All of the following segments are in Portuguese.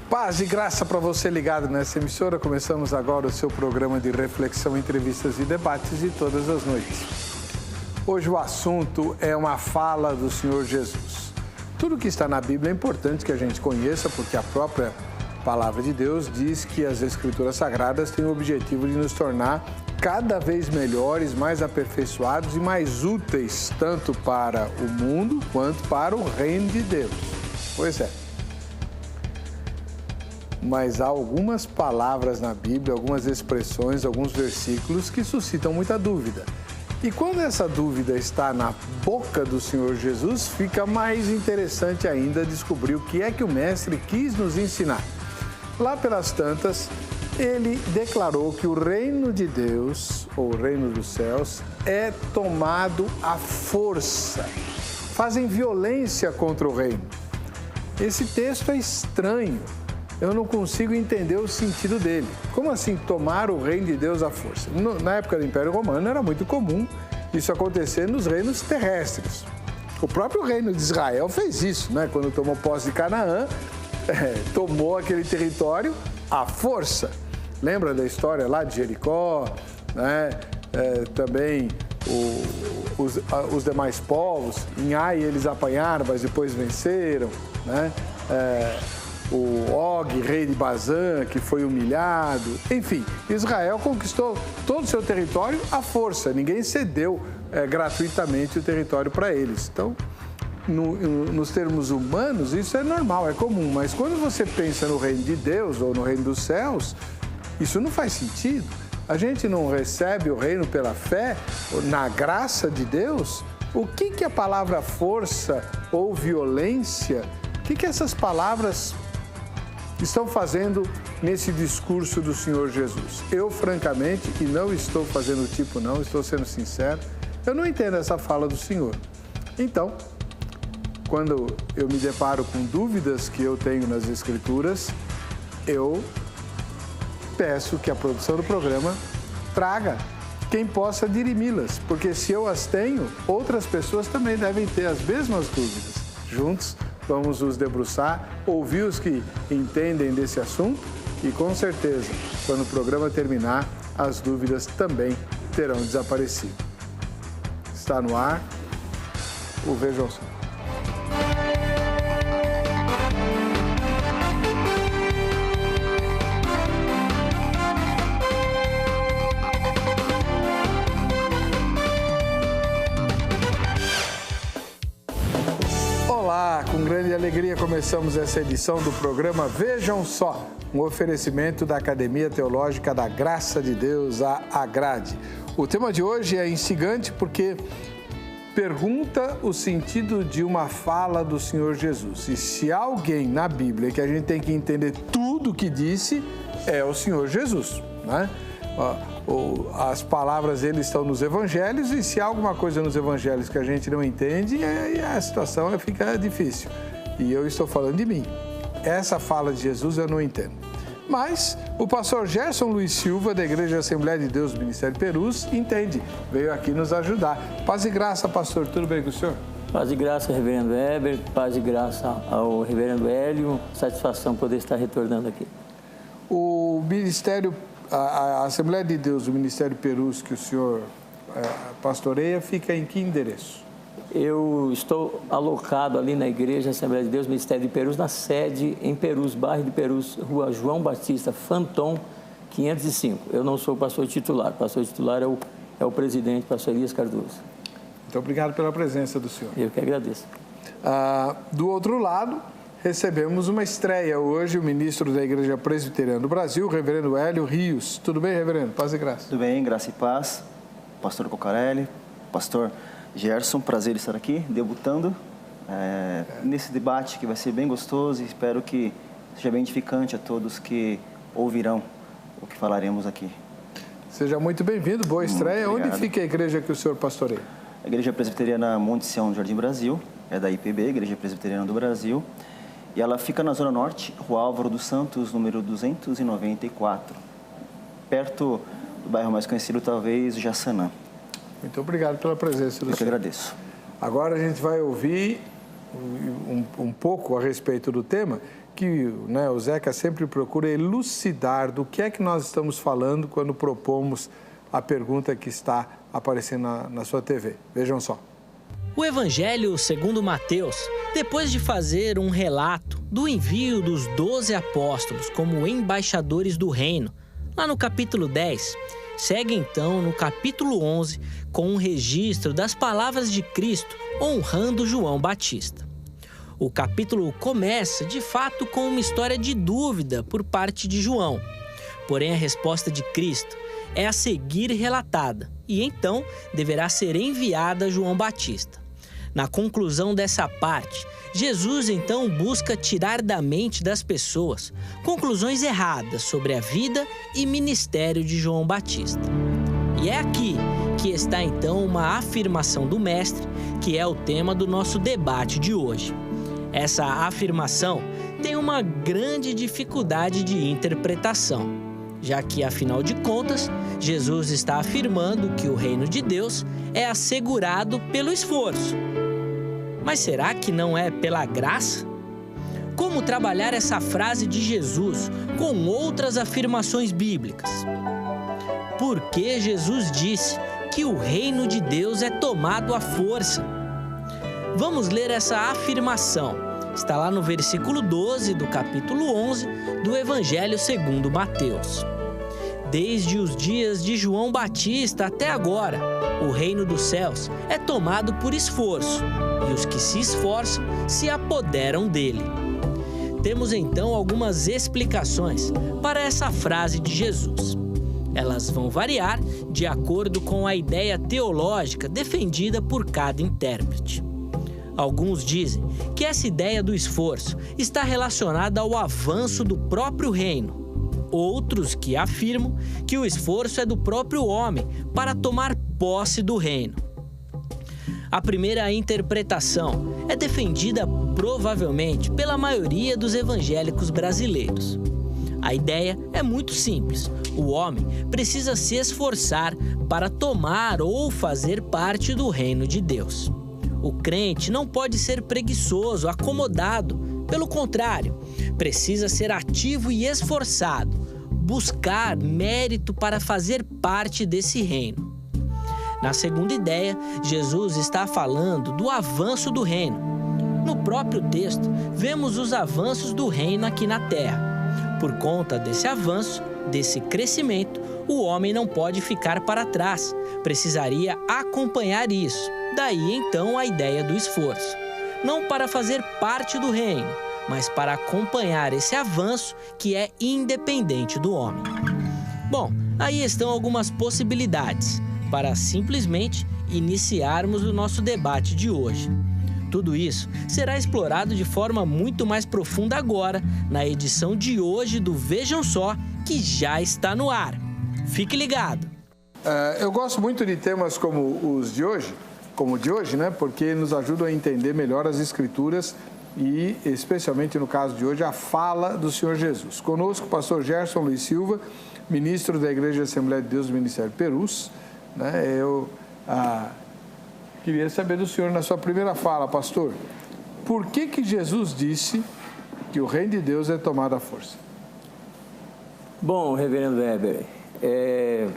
Paz e graça para você ligado nessa emissora. Começamos agora o seu programa de reflexão, entrevistas e debates de todas as noites. Hoje o assunto é uma fala do Senhor Jesus. Tudo que está na Bíblia é importante que a gente conheça, porque a própria Palavra de Deus diz que as Escrituras Sagradas têm o objetivo de nos tornar cada vez melhores, mais aperfeiçoados e mais úteis, tanto para o mundo quanto para o reino de Deus. Pois é. Mas há algumas palavras na Bíblia, algumas expressões, alguns versículos que suscitam muita dúvida. E quando essa dúvida está na boca do Senhor Jesus, fica mais interessante ainda descobrir o que é que o Mestre quis nos ensinar. Lá pelas tantas, ele declarou que o reino de Deus, ou o reino dos céus, é tomado à força. Fazem violência contra o reino. Esse texto é estranho. Eu não consigo entender o sentido dele. Como assim tomar o reino de Deus à força? Na época do Império Romano era muito comum isso acontecer nos reinos terrestres. O próprio reino de Israel fez isso, né? Quando tomou posse de Canaã, tomou aquele território à força. Lembra da história lá de Jericó, né? Também os demais povos. Em Ai eles apanharam, mas depois venceram, né? O Og, rei de Bazã, que foi humilhado. Enfim, Israel conquistou todo o seu território à força. Ninguém cedeu gratuitamente o território para eles. Então, nos termos humanos, isso é normal, é comum. Mas quando você pensa no reino de Deus ou no reino dos céus, isso não faz sentido. A gente não recebe o reino pela fé, na graça de Deus. O que a palavra força ou violência, o que essas palavras estão fazendo nesse discurso do Senhor Jesus? Eu, francamente, e não estou fazendo tipo não, estou sendo sincero, eu não entendo essa fala do Senhor. Então, quando eu me deparo com dúvidas que eu tenho nas Escrituras, eu peço que a produção do programa traga quem possa dirimi-las, porque se eu as tenho, outras pessoas também devem ter as mesmas dúvidas. Juntos, vamos nos debruçar, ouvir os que entendem desse assunto e, com certeza, quando o programa terminar, as dúvidas também terão desaparecido. Está no ar o Vejam Só. Olá, com grande alegria começamos essa edição do programa Vejam Só, um oferecimento da Academia Teológica da Graça de Deus, a Agrade. O tema de hoje é instigante porque pergunta o sentido de uma fala do Senhor Jesus. E se há alguém na Bíblia que a gente tem que entender tudo o que disse, é o Senhor Jesus, né? As palavras dele estão nos evangelhos e se há alguma coisa nos evangelhos que a gente não entende, a situação fica difícil. E eu estou falando de mim. Essa fala de Jesus eu não entendo. Mas o pastor Gerson Luiz Silva, da Igreja Assembleia de Deus do Ministério Perus, entende. Veio aqui nos ajudar. Paz e graça, pastor. Tudo bem com o senhor? Paz e graça, reverendo Weber. Paz e graça ao reverendo Hélio. Satisfação poder estar retornando aqui. O Ministério, a Assembleia de Deus do Ministério Perus, que o senhor pastoreia, fica em que endereço? Eu estou alocado ali na Igreja Assembleia de Deus, Ministério de Perus, na sede em Perus, bairro de Perus, Rua João Batista, Fanton, 505. Eu não sou o pastor titular. O pastor titular é o presidente, pastor Elias Cardoso. Muito obrigado pela presença do senhor. Eu que agradeço. Do outro lado, recebemos uma estreia hoje, o ministro da Igreja Presbiteriana do Brasil, o reverendo Hélio Rios. Tudo bem, reverendo? Paz e graça. Tudo bem, graça e paz. Pastor Cocarelli, pastor Gerson, prazer estar aqui, debutando nesse debate que vai ser bem gostoso e espero que seja bem edificante a todos que ouvirão o que falaremos aqui. Seja muito bem-vindo, boa estreia. Onde fica a igreja que o senhor pastoreia? A Igreja Presbiteriana Monte Sião, Jardim Brasil, é da IPB, Igreja Presbiteriana do Brasil, e ela fica na Zona Norte, Rua Álvaro dos Santos, número 294, perto do bairro mais conhecido, talvez, Jaçanã. Muito obrigado pela presença do senhor. Eu que agradeço. Agora a gente vai ouvir um pouco a respeito do tema, que, né, o Zeca sempre procura elucidar do que é que nós estamos falando quando propomos a pergunta que está aparecendo na sua TV. Vejam só. O Evangelho segundo Mateus, depois de fazer um relato do envio dos 12 apóstolos como embaixadores do reino, lá no capítulo 10, segue então no capítulo 11 com um registro das palavras de Cristo honrando João Batista. O capítulo começa, de fato, com uma história de dúvida por parte de João. Porém, a resposta de Cristo é a seguir relatada e então deverá ser enviada a João Batista. Na conclusão dessa parte, Jesus então busca tirar da mente das pessoas conclusões erradas sobre a vida e ministério de João Batista. E é aqui que está então uma afirmação do Mestre, que é o tema do nosso debate de hoje. Essa afirmação tem uma grande dificuldade de interpretação, já que, afinal de contas, Jesus está afirmando que o reino de Deus é assegurado pelo esforço. Mas será que não é pela graça? Como trabalhar essa frase de Jesus com outras afirmações bíblicas? Por que Jesus disse que o reino de Deus é tomado à força? Vamos ler essa afirmação. Está lá no versículo 12 do capítulo 11 do Evangelho segundo Mateus. Desde os dias de João Batista até agora, o reino dos céus é tomado por esforço, e os que se esforçam se apoderam dele. Temos então algumas explicações para essa frase de Jesus. Elas vão variar de acordo com a ideia teológica defendida por cada intérprete. Alguns dizem que essa ideia do esforço está relacionada ao avanço do próprio reino. Outros que afirmam que o esforço é do próprio homem para tomar posse do reino. A primeira interpretação é defendida provavelmente pela maioria dos evangélicos brasileiros. A ideia é muito simples. O homem precisa se esforçar para tomar ou fazer parte do reino de Deus. O crente não pode ser preguiçoso, acomodado. Pelo contrário, precisa ser ativo e esforçado, buscar mérito para fazer parte desse reino. Na segunda ideia, Jesus está falando do avanço do reino. No próprio texto, vemos os avanços do reino aqui na terra. Por conta desse avanço, desse crescimento, o homem não pode ficar para trás, precisaria acompanhar isso. Daí então a ideia do esforço. Não para fazer parte do reino, mas para acompanhar esse avanço que é independente do homem. Bom, aí estão algumas possibilidades para simplesmente iniciarmos o nosso debate de hoje. Tudo isso será explorado de forma muito mais profunda agora, na edição de hoje do Vejam Só, que já está no ar. Fique ligado! Eu gosto muito de temas como os de hoje, né? Porque nos ajudam a entender melhor as Escrituras e, especialmente no caso de hoje, a fala do Senhor Jesus. Conosco o pastor Gerson Luiz Silva, ministro da Igreja Assembleia de Deus do Ministério Perus. Né? Eu queria saber do senhor, na sua primeira fala, pastor, por que Jesus disse que o reino de Deus é tomado à força? Bom, reverendo Weber, é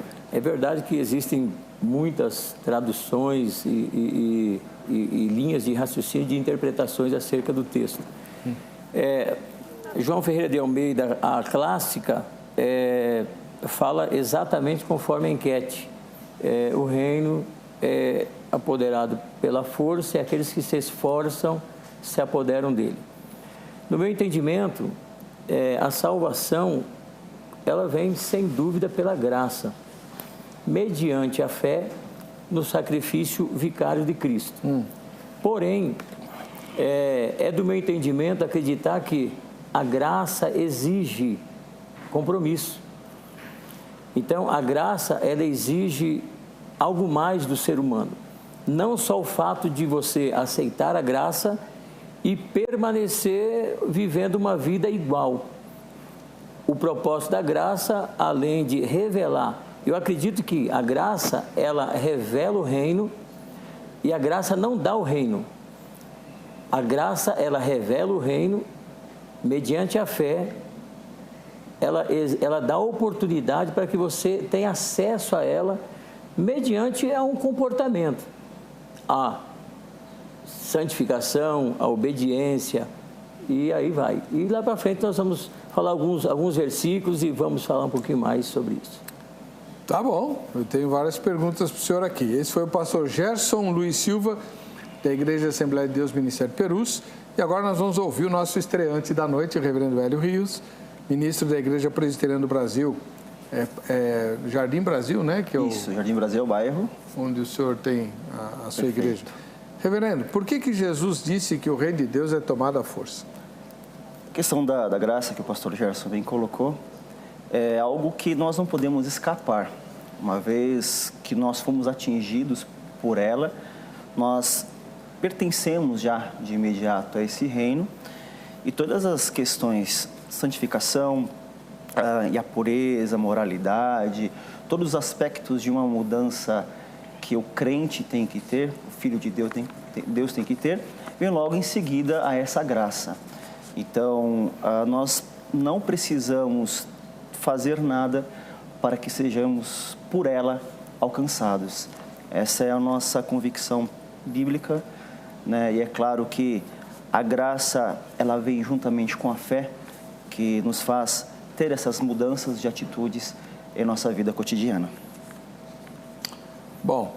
verdade que existem muitas traduções e linhas de raciocínio, de interpretações acerca do texto. João Ferreira de Almeida, a clássica, fala exatamente conforme a enquete. O reino é apoderado pela força e aqueles que se esforçam se apoderam dele. No meu entendimento, a salvação, ela vem sem dúvida pela graça, mediante a fé no sacrifício vicário de Cristo. Porém, é do meu entendimento acreditar que a graça exige compromisso. Então, a graça, ela exige algo mais do ser humano. Não só o fato de você aceitar a graça e permanecer vivendo uma vida igual. O propósito da graça, além de revelar, eu acredito que a graça, ela revela o reino e a graça não dá o reino. A graça, ela revela o reino mediante a fé, ela dá oportunidade para que você tenha acesso a ela mediante a um comportamento, a santificação, a obediência, e aí vai. E lá para frente nós vamos falar alguns versículos e vamos falar um pouquinho mais sobre isso. Tá bom, eu tenho várias perguntas para o senhor aqui. Esse foi o pastor Gerson Luiz Silva, da Igreja Assembleia de Deus Ministério Perus. E agora nós vamos ouvir o nosso estreante da noite, o reverendo Hélio Rios, ministro da Igreja Presbiteriana do Brasil, Jardim Brasil, né? Que é Isso, Jardim Brasil, bairro. Onde o senhor tem a sua Perfeito. igreja. Reverendo, por que Jesus disse que o reino de Deus é tomado à força? A questão da graça que o pastor Gerson bem colocou é algo que nós não podemos escapar. Uma vez que nós fomos atingidos por ela, nós pertencemos já de imediato a esse reino, e todas as questões de santificação e a pureza, a moralidade, todos os aspectos de uma mudança que o crente tem que ter, o Filho de Deus tem que ter, vem logo em seguida a essa graça. Então, nós não precisamos fazer nada para que sejamos por ela alcançados. Essa é a nossa convicção bíblica, né? E é claro que a graça, ela vem juntamente com a fé, que nos faz ter essas mudanças de atitudes em nossa vida cotidiana. Bom,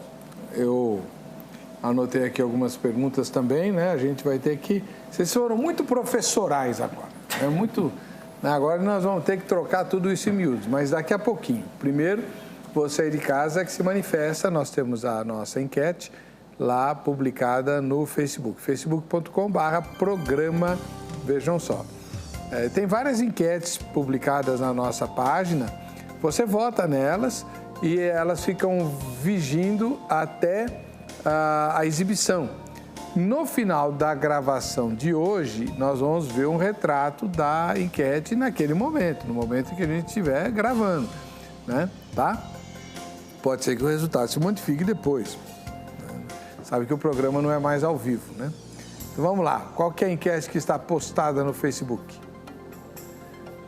eu anotei aqui algumas perguntas também, né? A gente vai ter que... Vocês foram muito professorais agora. É muito... Agora nós vamos ter que trocar tudo isso em miúdos, mas daqui a pouquinho. Primeiro, você aí de casa que se manifesta, nós temos a nossa enquete lá publicada no Facebook, facebook.com/programa Vejam Só. Tem várias enquetes publicadas na nossa página, você vota nelas e elas ficam vigindo até a exibição. No final da gravação de hoje, nós vamos ver um retrato da enquete naquele momento, no momento em que a gente estiver gravando, né? Tá? Pode ser que o resultado se modifique depois. Sabe que o programa não é mais ao vivo, né? Então vamos lá, qual que é a enquete que está postada no Facebook?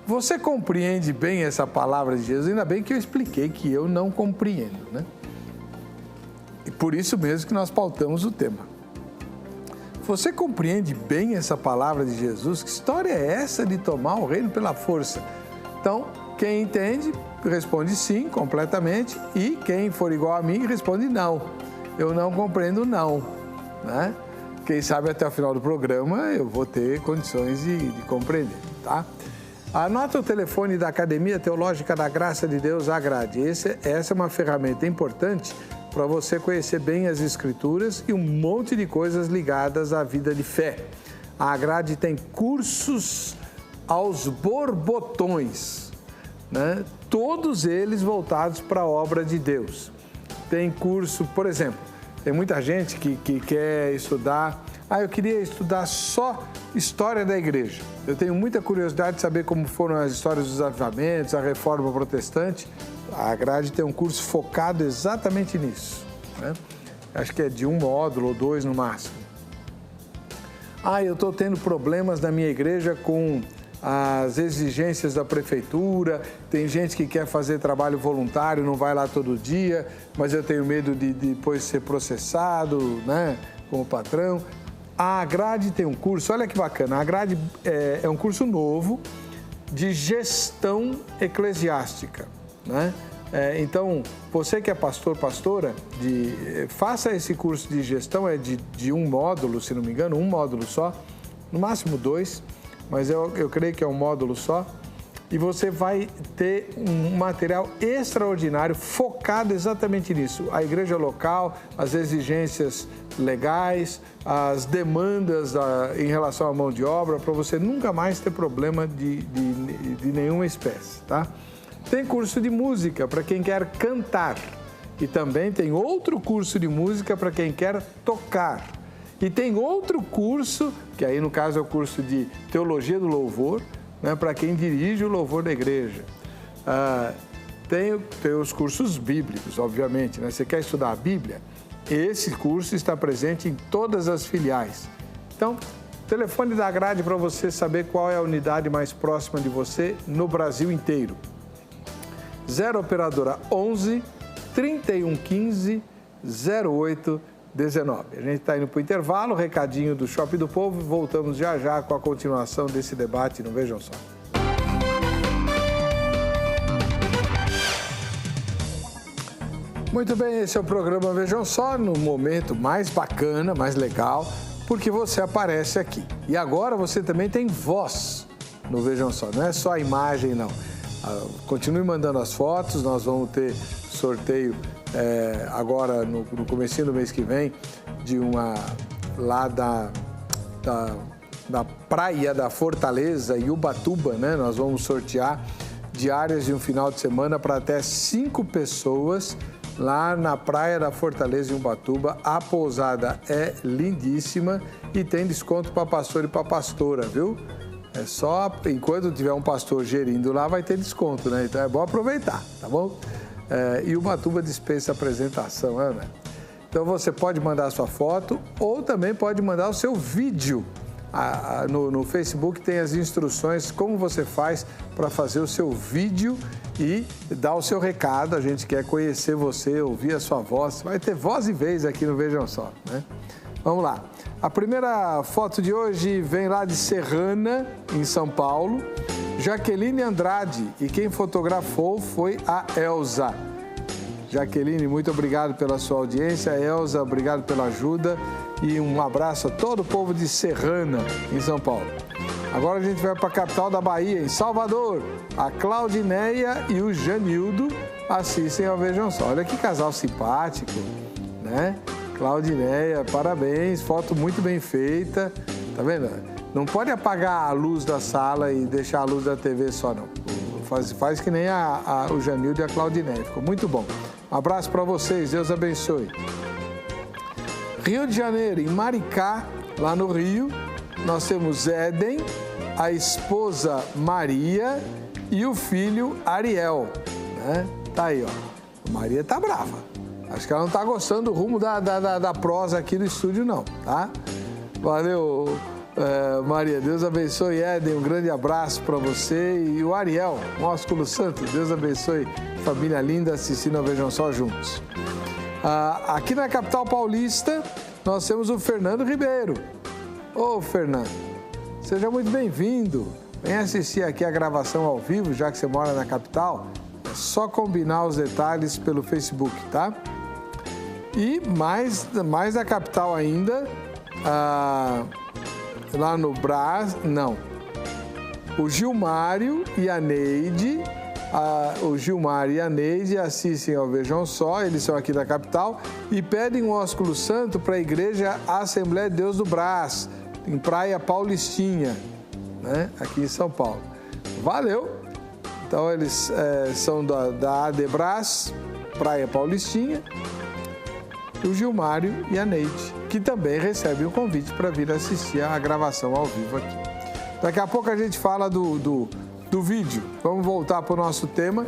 Você compreende bem essa palavra de Jesus? Ainda bem que eu expliquei que eu não compreendo, né? E por isso mesmo que nós pautamos o tema. Você compreende bem essa palavra de Jesus? Que história é essa de tomar o reino pela força? Então, quem entende, responde sim, completamente. E quem for igual a mim, responde não. Eu não compreendo não, né? Quem sabe até o final do programa eu vou ter condições de compreender, tá? Anota o telefone da Academia Teológica da Graça de Deus, Agrade. Essa é uma ferramenta importante para você conhecer bem as Escrituras e um monte de coisas ligadas à vida de fé. A Agrade tem cursos aos borbotões, né? Todos eles voltados para a obra de Deus. Tem curso, por exemplo, tem muita gente que quer estudar... eu queria estudar só história da igreja. Eu tenho muita curiosidade de saber como foram as histórias dos avivamentos, a reforma protestante. A Agrade tem um curso focado exatamente nisso, né? Acho que é de um módulo ou 2 no máximo. Eu estou tendo problemas na minha igreja com as exigências da prefeitura. Tem gente que quer fazer trabalho voluntário, não vai lá todo dia, mas eu tenho medo de depois ser processado, né, como patrão. A Agrade tem um curso, olha que bacana, a Agrade é um curso novo de gestão eclesiástica, né? Então, você que é pastor, pastora, faça esse curso de gestão, de um módulo, se não me engano, um módulo só, no máximo 2, mas eu creio que é um módulo só, e você vai ter um material extraordinário focado exatamente nisso. A igreja local, as exigências legais, as demandas em relação à mão de obra, para você nunca mais ter problema de nenhuma espécie, tá? Tem curso de música para quem quer cantar. E também tem outro curso de música para quem quer tocar. E tem outro curso, que aí no caso é o curso de Teologia do Louvor, né, para quem dirige o louvor da igreja. Tem os cursos bíblicos, obviamente, né? Você quer estudar a Bíblia? Esse curso está presente em todas as filiais. Então, Telefone da grade para você saber qual é a unidade mais próxima de você no Brasil inteiro. 0 operadora 11 3115 0819. A gente está indo para o intervalo, recadinho do Shopping do Povo, voltamos já já com a continuação desse debate no Vejam Só. Muito bem, esse é o programa Vejam Só, no momento mais bacana, mais legal, porque você aparece aqui. E agora você também tem voz no Vejam Só, não é só a imagem, não. Continue mandando as fotos, nós vamos ter sorteio agora no comecinho do mês que vem, de uma lá da praia da Fortaleza, Ubatuba, né? Nós vamos sortear diárias de um final de semana para até 5 pessoas lá na praia da Fortaleza, em Ubatuba. A pousada é lindíssima e tem desconto para pastor e para pastora, viu? É só enquanto tiver um pastor gerindo lá, vai ter desconto, né? Então é bom aproveitar, tá bom? E Ubatuba dispensa apresentação, né? Então você pode mandar a sua foto ou também pode mandar o seu vídeo. No Facebook tem as instruções como você faz para fazer o seu vídeo e dar o seu recado. A gente quer conhecer você, ouvir a sua voz. Vai ter voz e vez aqui no Vejam Só, né? Vamos lá. A primeira foto de hoje vem lá de Serrana, em São Paulo. Jaqueline Andrade, e quem fotografou foi a Elza. Jaqueline, muito obrigado pela sua audiência. Elza, obrigado pela ajuda e um abraço a todo o povo de Serrana, em São Paulo. Agora a gente vai para a capital da Bahia, em Salvador. A Claudineia e o Janildo assistem ao Vejam Só. Olha que casal simpático, né? Claudineia, parabéns, foto muito bem feita, tá vendo? Não pode apagar a luz da sala e deixar a luz da TV só, não. Faz que nem o Janildo e a Claudineia, ficou muito bom. Um abraço para vocês, Deus abençoe. Rio de Janeiro, em Maricá, lá no Rio, nós temos Éden, a esposa Maria e o filho Ariel, né? Tá aí, ó. A Maria tá brava. Acho que ela não tá gostando do rumo da prosa aqui do estúdio, não, tá? Valeu, Maria. Deus abençoe, Éden. Um grande abraço para você. E o Ariel, Músculo Santo. Deus abençoe. Família linda, assistindo a Vejam Só juntos. Aqui na capital paulista, nós temos o Fernando Ribeiro. Ô, Fernando, seja muito bem-vindo. Vem assistir aqui a gravação ao vivo, já que você mora na capital. É só combinar os detalhes pelo Facebook, tá? E mais da capital ainda, lá no Brás, não. O Gilmário e a Neide, o Gilmário e a Neide assistem ao Vejam Só, eles são aqui da capital, e pedem um ósculo santo para a Igreja Assembleia de Deus do Brás, em Praia Paulistinha, né? Aqui em São Paulo. Valeu! Então eles são da Adebras, Praia Paulistinha, o Gilmário e a Neide, que também recebem o convite para vir assistir a gravação ao vivo aqui. Daqui a pouco a gente fala do vídeo. Vamos voltar para o nosso tema.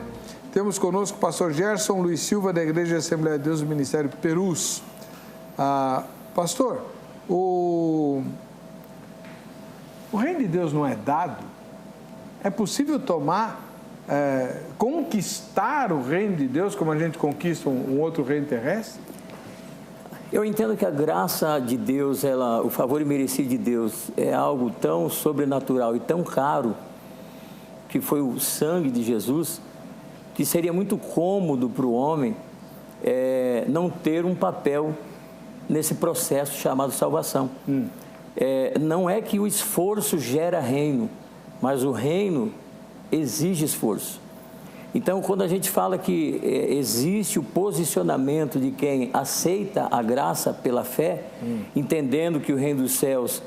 Temos conosco o pastor Gerson Luiz Silva, da Igreja Assembleia de Deus do Ministério Perus. Pastor, o reino de Deus não é dado? É possível conquistar o reino de Deus como a gente conquista um outro reino terrestre? Eu entendo que a graça de Deus, o favor imerecido de Deus é algo tão sobrenatural e tão caro, que foi o sangue de Jesus, que seria muito cômodo para o homem não ter um papel nesse processo chamado salvação. Não é que o esforço gera reino, mas o reino exige esforço. Então, quando a gente fala que existe o posicionamento de quem aceita a graça pela fé, entendendo que o reino dos céus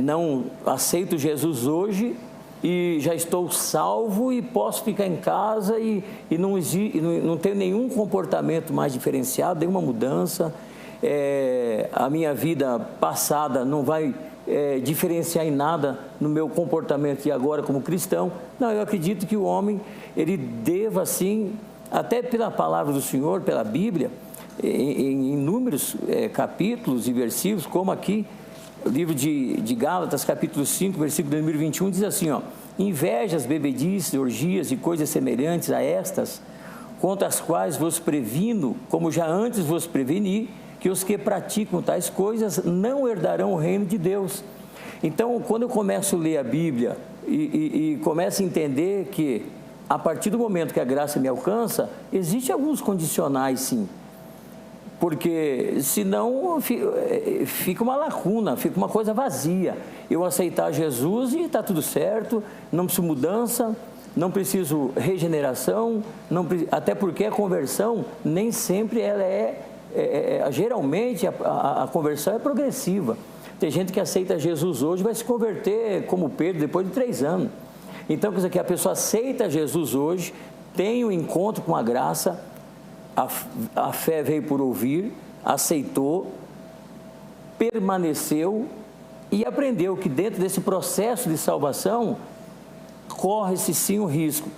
não aceito Jesus hoje e já estou salvo e posso ficar em casa e não tenho nenhum comportamento mais diferenciado, nenhuma mudança, a minha vida passada não vai diferenciar em nada no meu comportamento de agora como cristão. Não, eu acredito que o homem, ele deva sim, até pela palavra do Senhor, pela Bíblia, em inúmeros capítulos e versículos, como aqui, livro de Gálatas, capítulo 5, versículo número 21, diz assim, ó: invejas, bebedices, orgias e coisas semelhantes a estas, contra as quais vos previno, como já antes vos preveni, que os que praticam tais coisas não herdarão o reino de Deus. Então, quando eu começo a ler a Bíblia e começo a entender que, a partir do momento que a graça me alcança, existem alguns condicionais, sim. Porque senão fica uma lacuna, fica uma coisa vazia. Eu aceitar Jesus e está tudo certo, não preciso mudança, não preciso regeneração, até porque a conversão nem sempre ela geralmente a conversão é progressiva. Tem gente que aceita Jesus hoje, vai se converter como Pedro depois de 3 anos. Então, quer dizer que a pessoa aceita Jesus hoje, tem um encontro com a graça, a fé veio por ouvir, aceitou, permaneceu e aprendeu que dentro desse processo de salvação, corre-se sim um risco.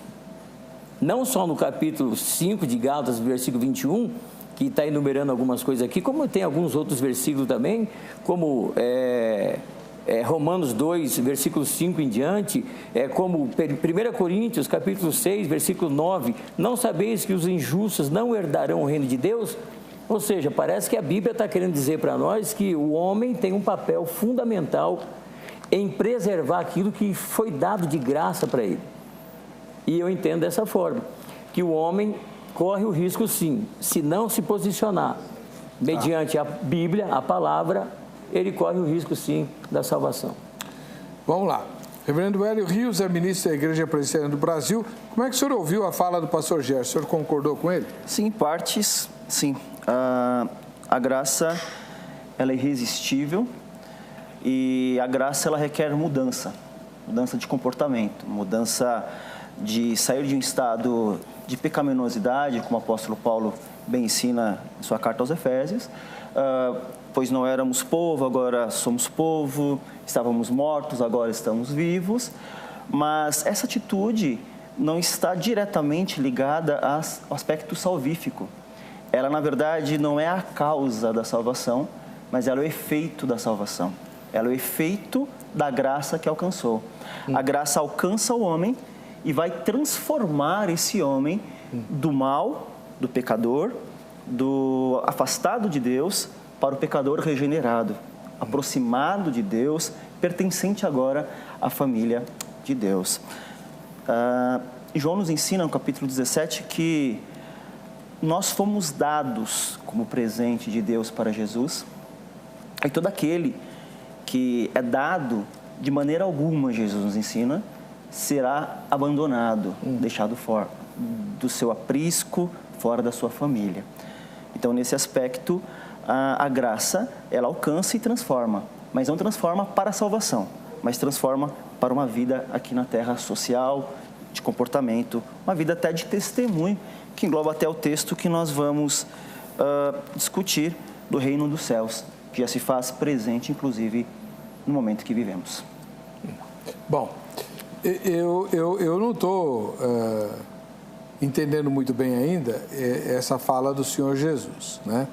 Não só no capítulo 5 de Gálatas, versículo 21, que está enumerando algumas coisas aqui, como tem alguns outros versículos também, como Romanos 2, versículo 5 em diante, como 1 Coríntios, capítulo 6, versículo 9, não sabeis que os injustos não herdarão o reino de Deus? Ou seja, parece que a Bíblia está querendo dizer para nós que o homem tem um papel fundamental em preservar aquilo que foi dado de graça para ele. E eu entendo dessa forma, que o homem corre o risco sim, se não se posicionar mediante a Bíblia, a palavra, ele corre o risco sim da salvação. Vamos lá. Reverendo Hélio Rios é ministro da Igreja Presbiteriana do Brasil. Como é que o senhor ouviu a fala do pastor Gerson? O senhor concordou com ele? Sim, em partes, sim. A graça, ela é irresistível e a graça, ela requer mudança de comportamento, mudança de sair de um estado de pecaminosidade, como o apóstolo Paulo bem ensina em sua carta aos Efésios, pois não éramos povo, agora somos povo, estávamos mortos, agora estamos vivos, mas essa atitude não está diretamente ligada ao aspecto salvífico. Ela, na verdade, não é a causa da salvação, mas ela é o efeito da salvação. Ela é o efeito da graça que alcançou. A graça alcança o homem e vai transformar esse homem do mal, do pecador, do afastado de Deus, para o pecador regenerado, aproximado de Deus, pertencente agora à família de Deus. João nos ensina no capítulo 17 que nós fomos dados como presente de Deus para Jesus, e todo aquele que é dado de maneira alguma, Jesus nos ensina, será abandonado, deixado fora do seu aprisco, fora da sua família. Então, nesse aspecto, a graça, ela alcança e transforma, mas não transforma para a salvação, mas transforma para uma vida aqui na terra social, de comportamento, uma vida até de testemunho, que engloba até o texto que nós vamos discutir do reino dos céus, que já se faz presente, inclusive, no momento que vivemos. Bom, eu não estou entendendo muito bem ainda essa fala do Senhor Jesus, né?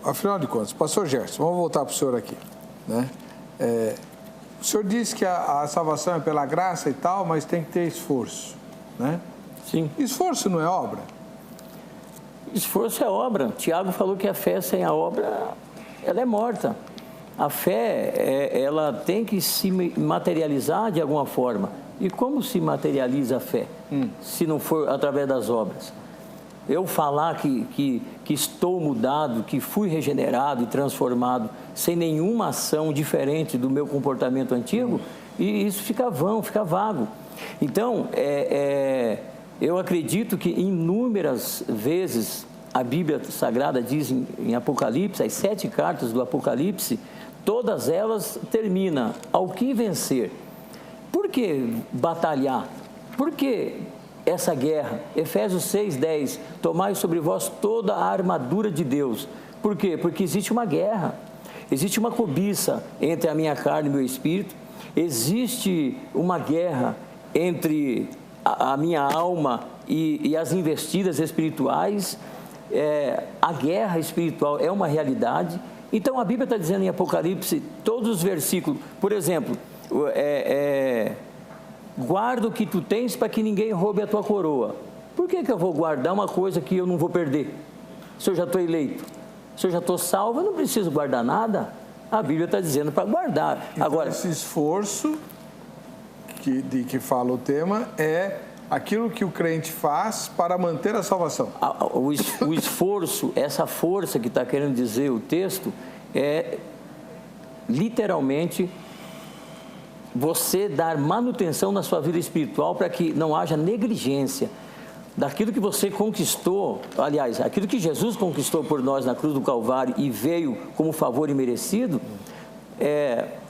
Afinal de contas, pastor Gerson, vamos voltar para o senhor aqui, né? O senhor disse que a salvação é pela graça e tal, mas tem que ter esforço, né? Sim. Esforço não é obra? Esforço é obra. Tiago falou que a fé sem a obra, ela é morta. A fé, ela tem que se materializar de alguma forma. E como se materializa a fé, se não for através das obras? Eu falar que estou mudado, que fui regenerado e transformado sem nenhuma ação diferente do meu comportamento antigo, e isso fica vão, fica vago. Então, eu acredito que inúmeras vezes a Bíblia Sagrada diz em Apocalipse, as 7 cartas do Apocalipse, todas elas terminam ao que vencer. Por que batalhar? Por que essa guerra? Efésios 6:10, tomai sobre vós toda a armadura de Deus. Por quê? Porque existe uma guerra, existe uma cobiça entre a minha carne e o meu espírito, existe uma guerra entre a minha alma e as investidas espirituais. A guerra espiritual é uma realidade Então a Bíblia está dizendo em Apocalipse, todos os versículos, por exemplo, guarda o que tu tens para que ninguém roube a tua coroa. Por que eu vou guardar uma coisa que eu não vou perder? Se eu já estou eleito, se eu já estou salvo, eu não preciso guardar nada. A Bíblia está dizendo para guardar. Então, agora, esse esforço de que fala o tema é aquilo que o crente faz para manter a salvação. O esforço, essa força que está querendo dizer o texto, é literalmente você dar manutenção na sua vida espiritual para que não haja negligência daquilo que você conquistou, aliás, aquilo que Jesus conquistou por nós na cruz do Calvário e veio como favor imerecido.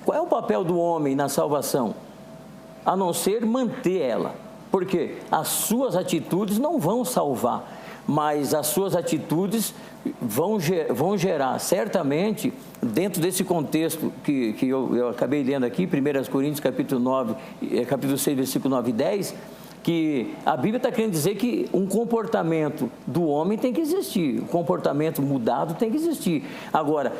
Qual é o papel do homem na salvação? A não ser manter ela. Porque as suas atitudes não vão salvar, mas as suas atitudes vão gerar, certamente, dentro desse contexto que eu acabei lendo aqui, 1 Coríntios capítulo 6, versículo 9 e 10, que a Bíblia está querendo dizer que um comportamento do homem tem que existir, um comportamento mudado tem que existir. Agora,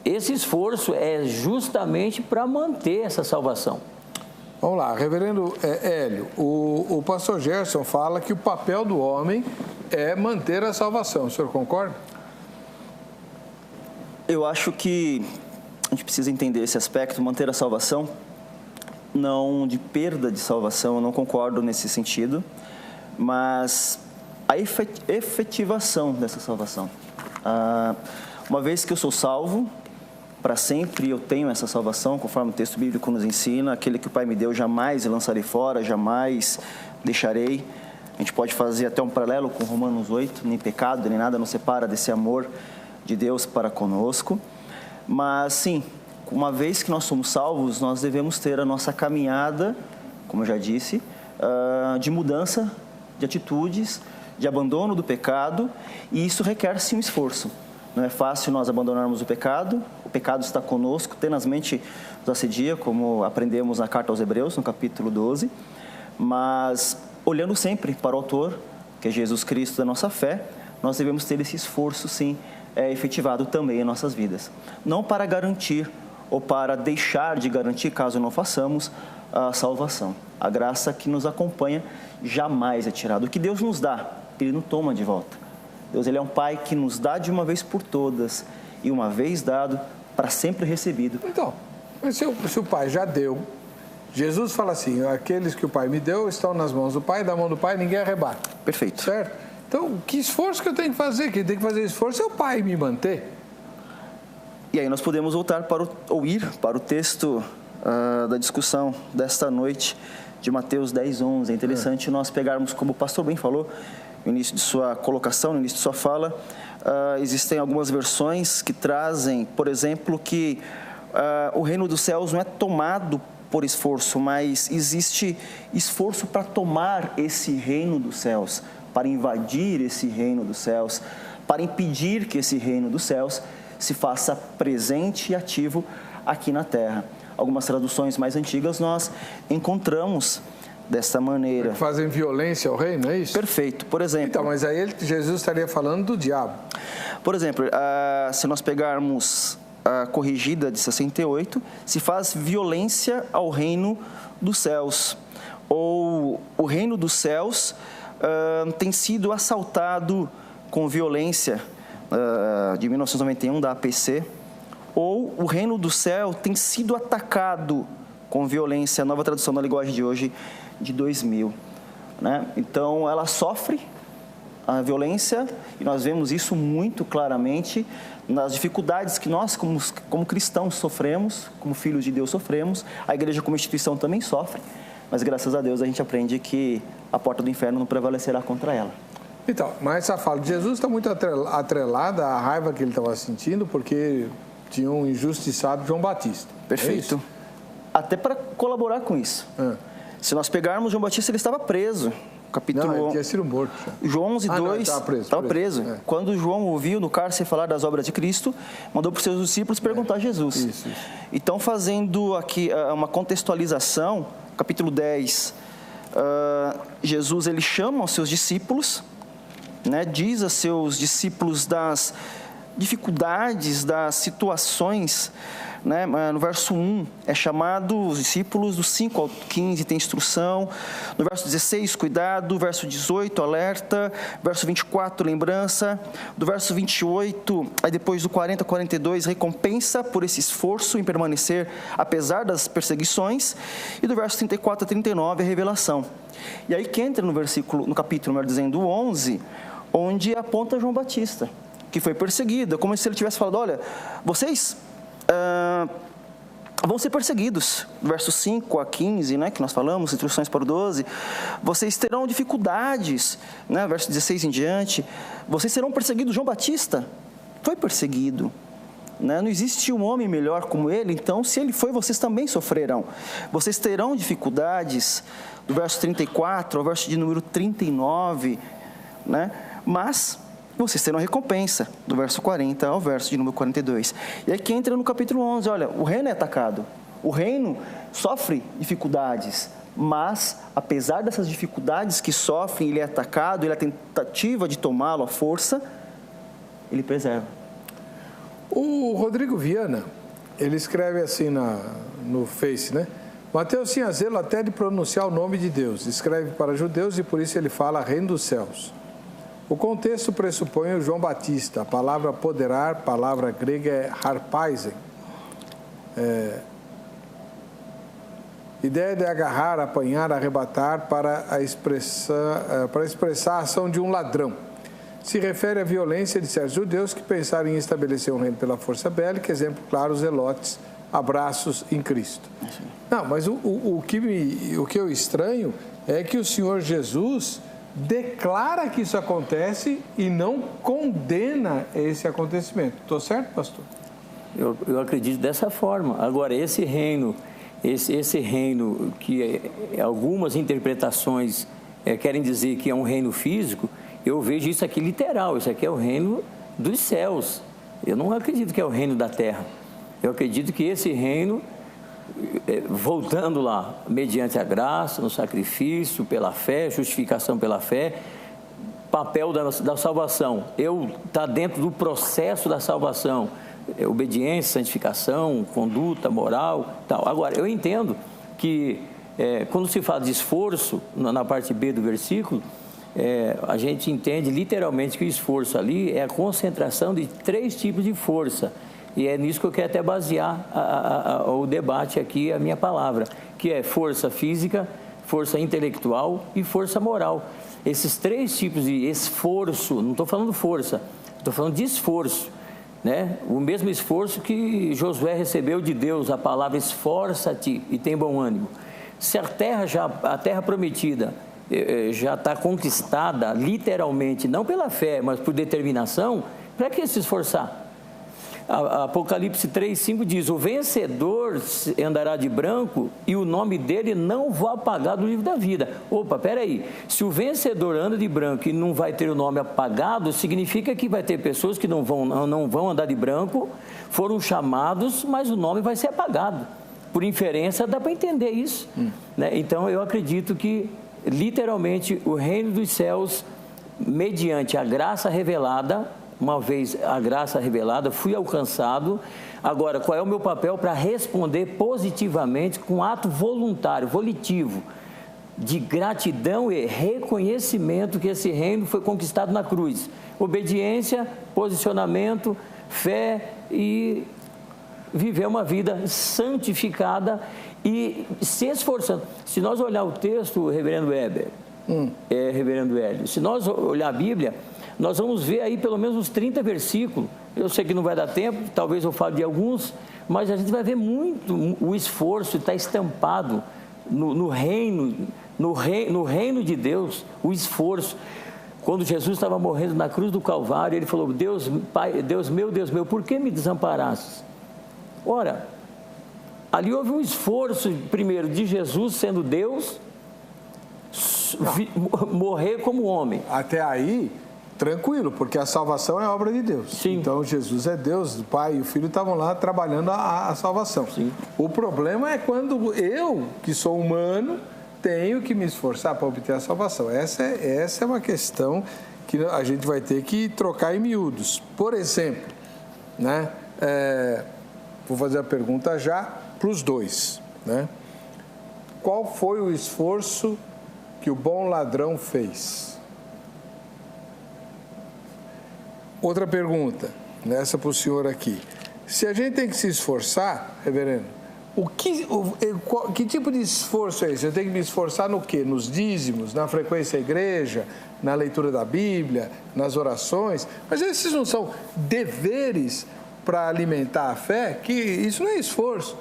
esse esforço é justamente para manter essa salvação. Vamos lá, reverendo Hélio, o pastor Gerson fala que o papel do homem é manter a salvação. O senhor concorda? Eu acho que a gente precisa entender esse aspecto, manter a salvação, não de perda de salvação, eu não concordo nesse sentido, mas a efetivação dessa salvação. Uma vez que eu sou salvo, para sempre eu tenho essa salvação, conforme o texto bíblico nos ensina, aquele que o Pai me deu jamais lançarei fora, jamais deixarei. A gente pode fazer até um paralelo com Romanos 8, nem pecado, nem nada nos separa desse amor de Deus para conosco. Mas sim, uma vez que nós somos salvos, nós devemos ter a nossa caminhada, como eu já disse, de mudança de atitudes, de abandono do pecado, e isso requer sim um esforço. Não é fácil nós abandonarmos o pecado está conosco, tenazmente nos assedia, como aprendemos na carta aos Hebreus, no capítulo 12, mas olhando sempre para o autor, que é Jesus Cristo da nossa fé, nós devemos ter esse esforço, sim, efetivado também em nossas vidas. Não para garantir ou para deixar de garantir, caso não façamos, a salvação. A graça que nos acompanha jamais é tirada. O que Deus nos dá, Ele não toma de volta. Deus, Ele é um Pai que nos dá de uma vez por todas, e uma vez dado, para sempre recebido. Então, mas se o Pai já deu, Jesus fala assim, aqueles que o Pai me deu estão nas mãos do Pai, da mão do Pai ninguém arrebata. Perfeito. Certo? Então, que esforço que eu tenho que fazer? Quem tem que fazer esforço é o Pai me manter. E aí nós podemos voltar ou ir para o texto da discussão desta noite, de Mateus 10, 11. É interessante nós pegarmos, como o pastor bem falou, no início de sua colocação, no início de sua fala, existem algumas versões que trazem, por exemplo, que o reino dos céus não é tomado por esforço, mas existe esforço para tomar esse reino dos céus, para invadir esse reino dos céus, para impedir que esse reino dos céus se faça presente e ativo aqui na terra. Algumas traduções mais antigas nós encontramos dessa maneira. Fazem violência ao reino, é isso? Perfeito. Por exemplo... Então, mas aí Jesus estaria falando do diabo. Por exemplo, se nós pegarmos a corrigida de 68, se faz violência ao reino dos céus. Ou o reino dos céus tem sido assaltado com violência, de 1991, da APC. Ou o reino do céu tem sido atacado com violência, a nova tradução da linguagem de hoje, de 2000. Né? Então, ela sofre a violência, e nós vemos isso muito claramente nas dificuldades que nós, como cristãos, sofremos, como filhos de Deus sofremos. A igreja como instituição também sofre, mas graças a Deus a gente aprende que a porta do inferno não prevalecerá contra ela. Então, mas essa fala de Jesus está muito atrelada à raiva que ele estava sentindo, porque tinha um injustiçado João Batista. Perfeito. Até para colaborar com isso. Se nós pegarmos João Batista, ele estava preso. Capítulo... Não, ele tinha sido morto. João 11:2, estava preso. É. Quando João ouviu no cárcere falar das obras de Cristo, mandou para os seus discípulos perguntar a Jesus. Isso. Então, fazendo aqui uma contextualização, capítulo 10, Jesus ele chama os seus discípulos, né, diz a seus discípulos das dificuldades, das situações, né? No verso 1 é chamado os discípulos, do 5 ao 15 tem instrução, no verso 16 cuidado, verso 18 alerta, verso 24 lembrança, do verso 28, aí depois do 40 a 42 recompensa por esse esforço em permanecer apesar das perseguições, e do verso 34 a 39 a revelação. E aí que entra no capítulo, melhor dizendo, 11, onde aponta João Batista, que foi perseguido, como se ele tivesse falado, olha, vocês vão ser perseguidos, versos 5 a 15, né, que nós falamos, instruções para o 12, vocês terão dificuldades, né, verso 16 em diante, vocês serão perseguidos. João Batista foi perseguido, né, não existe um homem melhor como ele, então se ele foi, vocês também sofrerão, vocês terão dificuldades, do verso 34 ao verso de número 39, né, mas vocês terão recompensa, do verso 40 ao verso de número 42. E aí que entra no capítulo 11, olha, o reino é atacado, o reino sofre dificuldades, mas apesar dessas dificuldades que sofrem, ele é atacado, ele é a tentativa de tomá-lo à força, ele preserva. O Rodrigo Viana, ele escreve assim no Face, né? Mateus tinha zelo até de pronunciar o nome de Deus, escreve para judeus e por isso ele fala reino dos céus. O contexto pressupõe o João Batista. A palavra apoderar, palavra grega é harpaisen. Ideia de agarrar, apanhar, arrebatar para expressar a ação de um ladrão. Se refere à violência de certos judeus que pensaram em estabelecer um reino pela força bélica, exemplo claro, os zelotes, abraços em Cristo. Não, mas o que eu estranho é que o Senhor Jesus declara que isso acontece e não condena esse acontecimento. Estou certo, pastor? Eu acredito dessa forma. Agora, esse reino que algumas interpretações querem dizer que é um reino físico, eu vejo isso aqui literal. Isso aqui é o reino dos céus. Eu não acredito que é o reino da terra. Eu acredito que esse reino, voltando lá, mediante a graça, no sacrifício, pela fé, justificação pela fé, papel da salvação. Está dentro do processo da salvação, obediência, santificação, conduta, moral, tal. Agora, eu entendo que quando se fala de esforço, na parte B do versículo, a gente entende literalmente que o esforço ali é a concentração de 3 tipos de força. E é nisso que eu quero até basear o debate aqui, a minha palavra, que é força física, força intelectual e força moral. Esses 3 tipos de esforço, não estou falando força, estou falando de esforço, né? O mesmo esforço que Josué recebeu de Deus, a palavra esforça-te e tem bom ânimo. Se a terra prometida já está conquistada, literalmente, não pela fé, mas por determinação, para que se esforçar? Apocalipse 3:5 diz, o vencedor andará de branco e o nome dele não vai apagar do livro da vida. Opa, peraí, se o vencedor anda de branco e não vai ter o nome apagado, significa que vai ter pessoas que não vão andar de branco, foram chamados, mas o nome vai ser apagado. Por inferência, dá para entender isso. Né? Então, eu acredito que, literalmente, o reino dos céus, mediante a graça revelada, uma vez a graça revelada, fui alcançado. Agora, qual é o meu papel para responder positivamente com um ato voluntário, volitivo, de gratidão e reconhecimento que esse reino foi conquistado na cruz? Obediência, posicionamento, fé e viver uma vida santificada e se esforçando. Se nós olhar o texto, reverendo Weber, reverendo Hélio, se nós olhar a Bíblia, nós vamos ver aí pelo menos uns 30 versículos. Eu sei que não vai dar tempo, talvez eu fale de alguns, mas a gente vai ver muito o esforço, está estampado no reino de Deus, o esforço. Quando Jesus estava morrendo na cruz do Calvário, ele falou, Deus, Pai, Deus meu, por que me desamparastes? Ora, ali houve um esforço, primeiro, de Jesus sendo Deus, morrer como homem. Até aí, tranquilo, porque a salvação é obra de Deus. Sim. Então, Jesus é Deus, o Pai e o Filho estavam lá trabalhando a salvação. Sim. O problema é quando eu, que sou humano, tenho que me esforçar para obter a salvação. Essa é uma questão que a gente vai ter que trocar em miúdos. Por exemplo, né? Vou fazer a pergunta já para os dois, né? Qual foi o esforço que o bom ladrão fez? Outra pergunta, nessa para o senhor aqui. Se a gente tem que se esforçar, reverendo, que tipo de esforço é esse? Eu tenho que me esforçar no quê? Nos dízimos, na frequência à igreja, na leitura da Bíblia, nas orações? Mas esses não são deveres para alimentar a fé? Que isso não é esforço.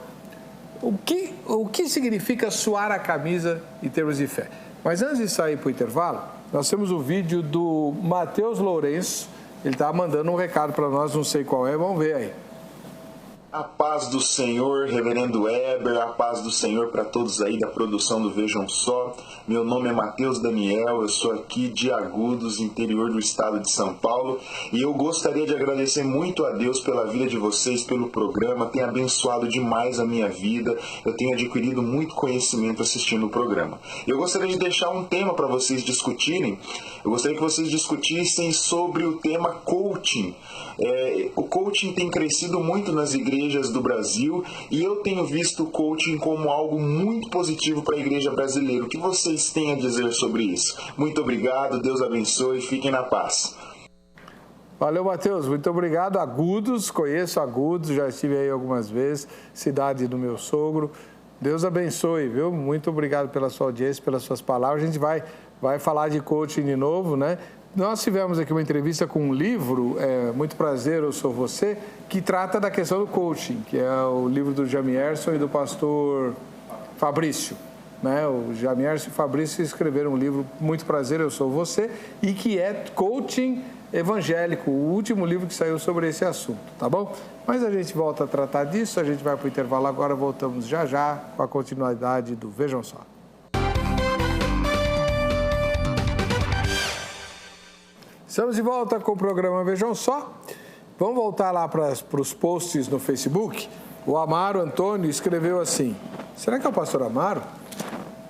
O que significa suar a camisa em termos de fé? Mas antes de sair para o intervalo, nós temos o vídeo do Matheus Lourenço. Ele está mandando um recado para nós, não sei qual é, vamos ver aí. A paz do Senhor, reverendo Heber, a paz do Senhor para todos aí da produção do Vejam Só. Meu nome é Matheus Daniel, eu sou aqui de Agudos, interior do estado de São Paulo, e eu gostaria de agradecer muito a Deus pela vida de vocês, pelo programa, tem abençoado demais a minha vida, eu tenho adquirido muito conhecimento assistindo o programa. Eu gostaria de deixar um tema para vocês discutirem, eu gostaria que vocês discutissem sobre o tema coaching. O coaching tem crescido muito nas igrejas do Brasil e eu tenho visto o coaching como algo muito positivo para a igreja brasileira. O que vocês têm a dizer sobre isso? Muito obrigado, Deus abençoe, fiquem na paz. Valeu, Matheus, muito obrigado. Agudos, conheço Agudos, já estive aí algumas vezes, cidade do meu sogro. Deus abençoe, viu? Muito obrigado pela sua audiência, pelas suas palavras. A gente vai falar de coaching de novo, né? Nós tivemos aqui uma entrevista com um livro, Muito Prazer, Eu Sou Você, que trata da questão do coaching, que é o livro do Jamierson e do pastor Fabrício. Né? O Jamierson e o Fabrício escreveram um livro, Muito Prazer, Eu Sou Você, e que é coaching evangélico, o último livro que saiu sobre esse assunto, tá bom? Mas a gente volta a tratar disso, a gente vai para o intervalo agora, voltamos já já com a continuidade do Vejam Só. Estamos de volta com o programa Vejam Só. Vamos voltar lá para os posts no Facebook. O Amaro Antônio escreveu assim: será que é o pastor Amaro?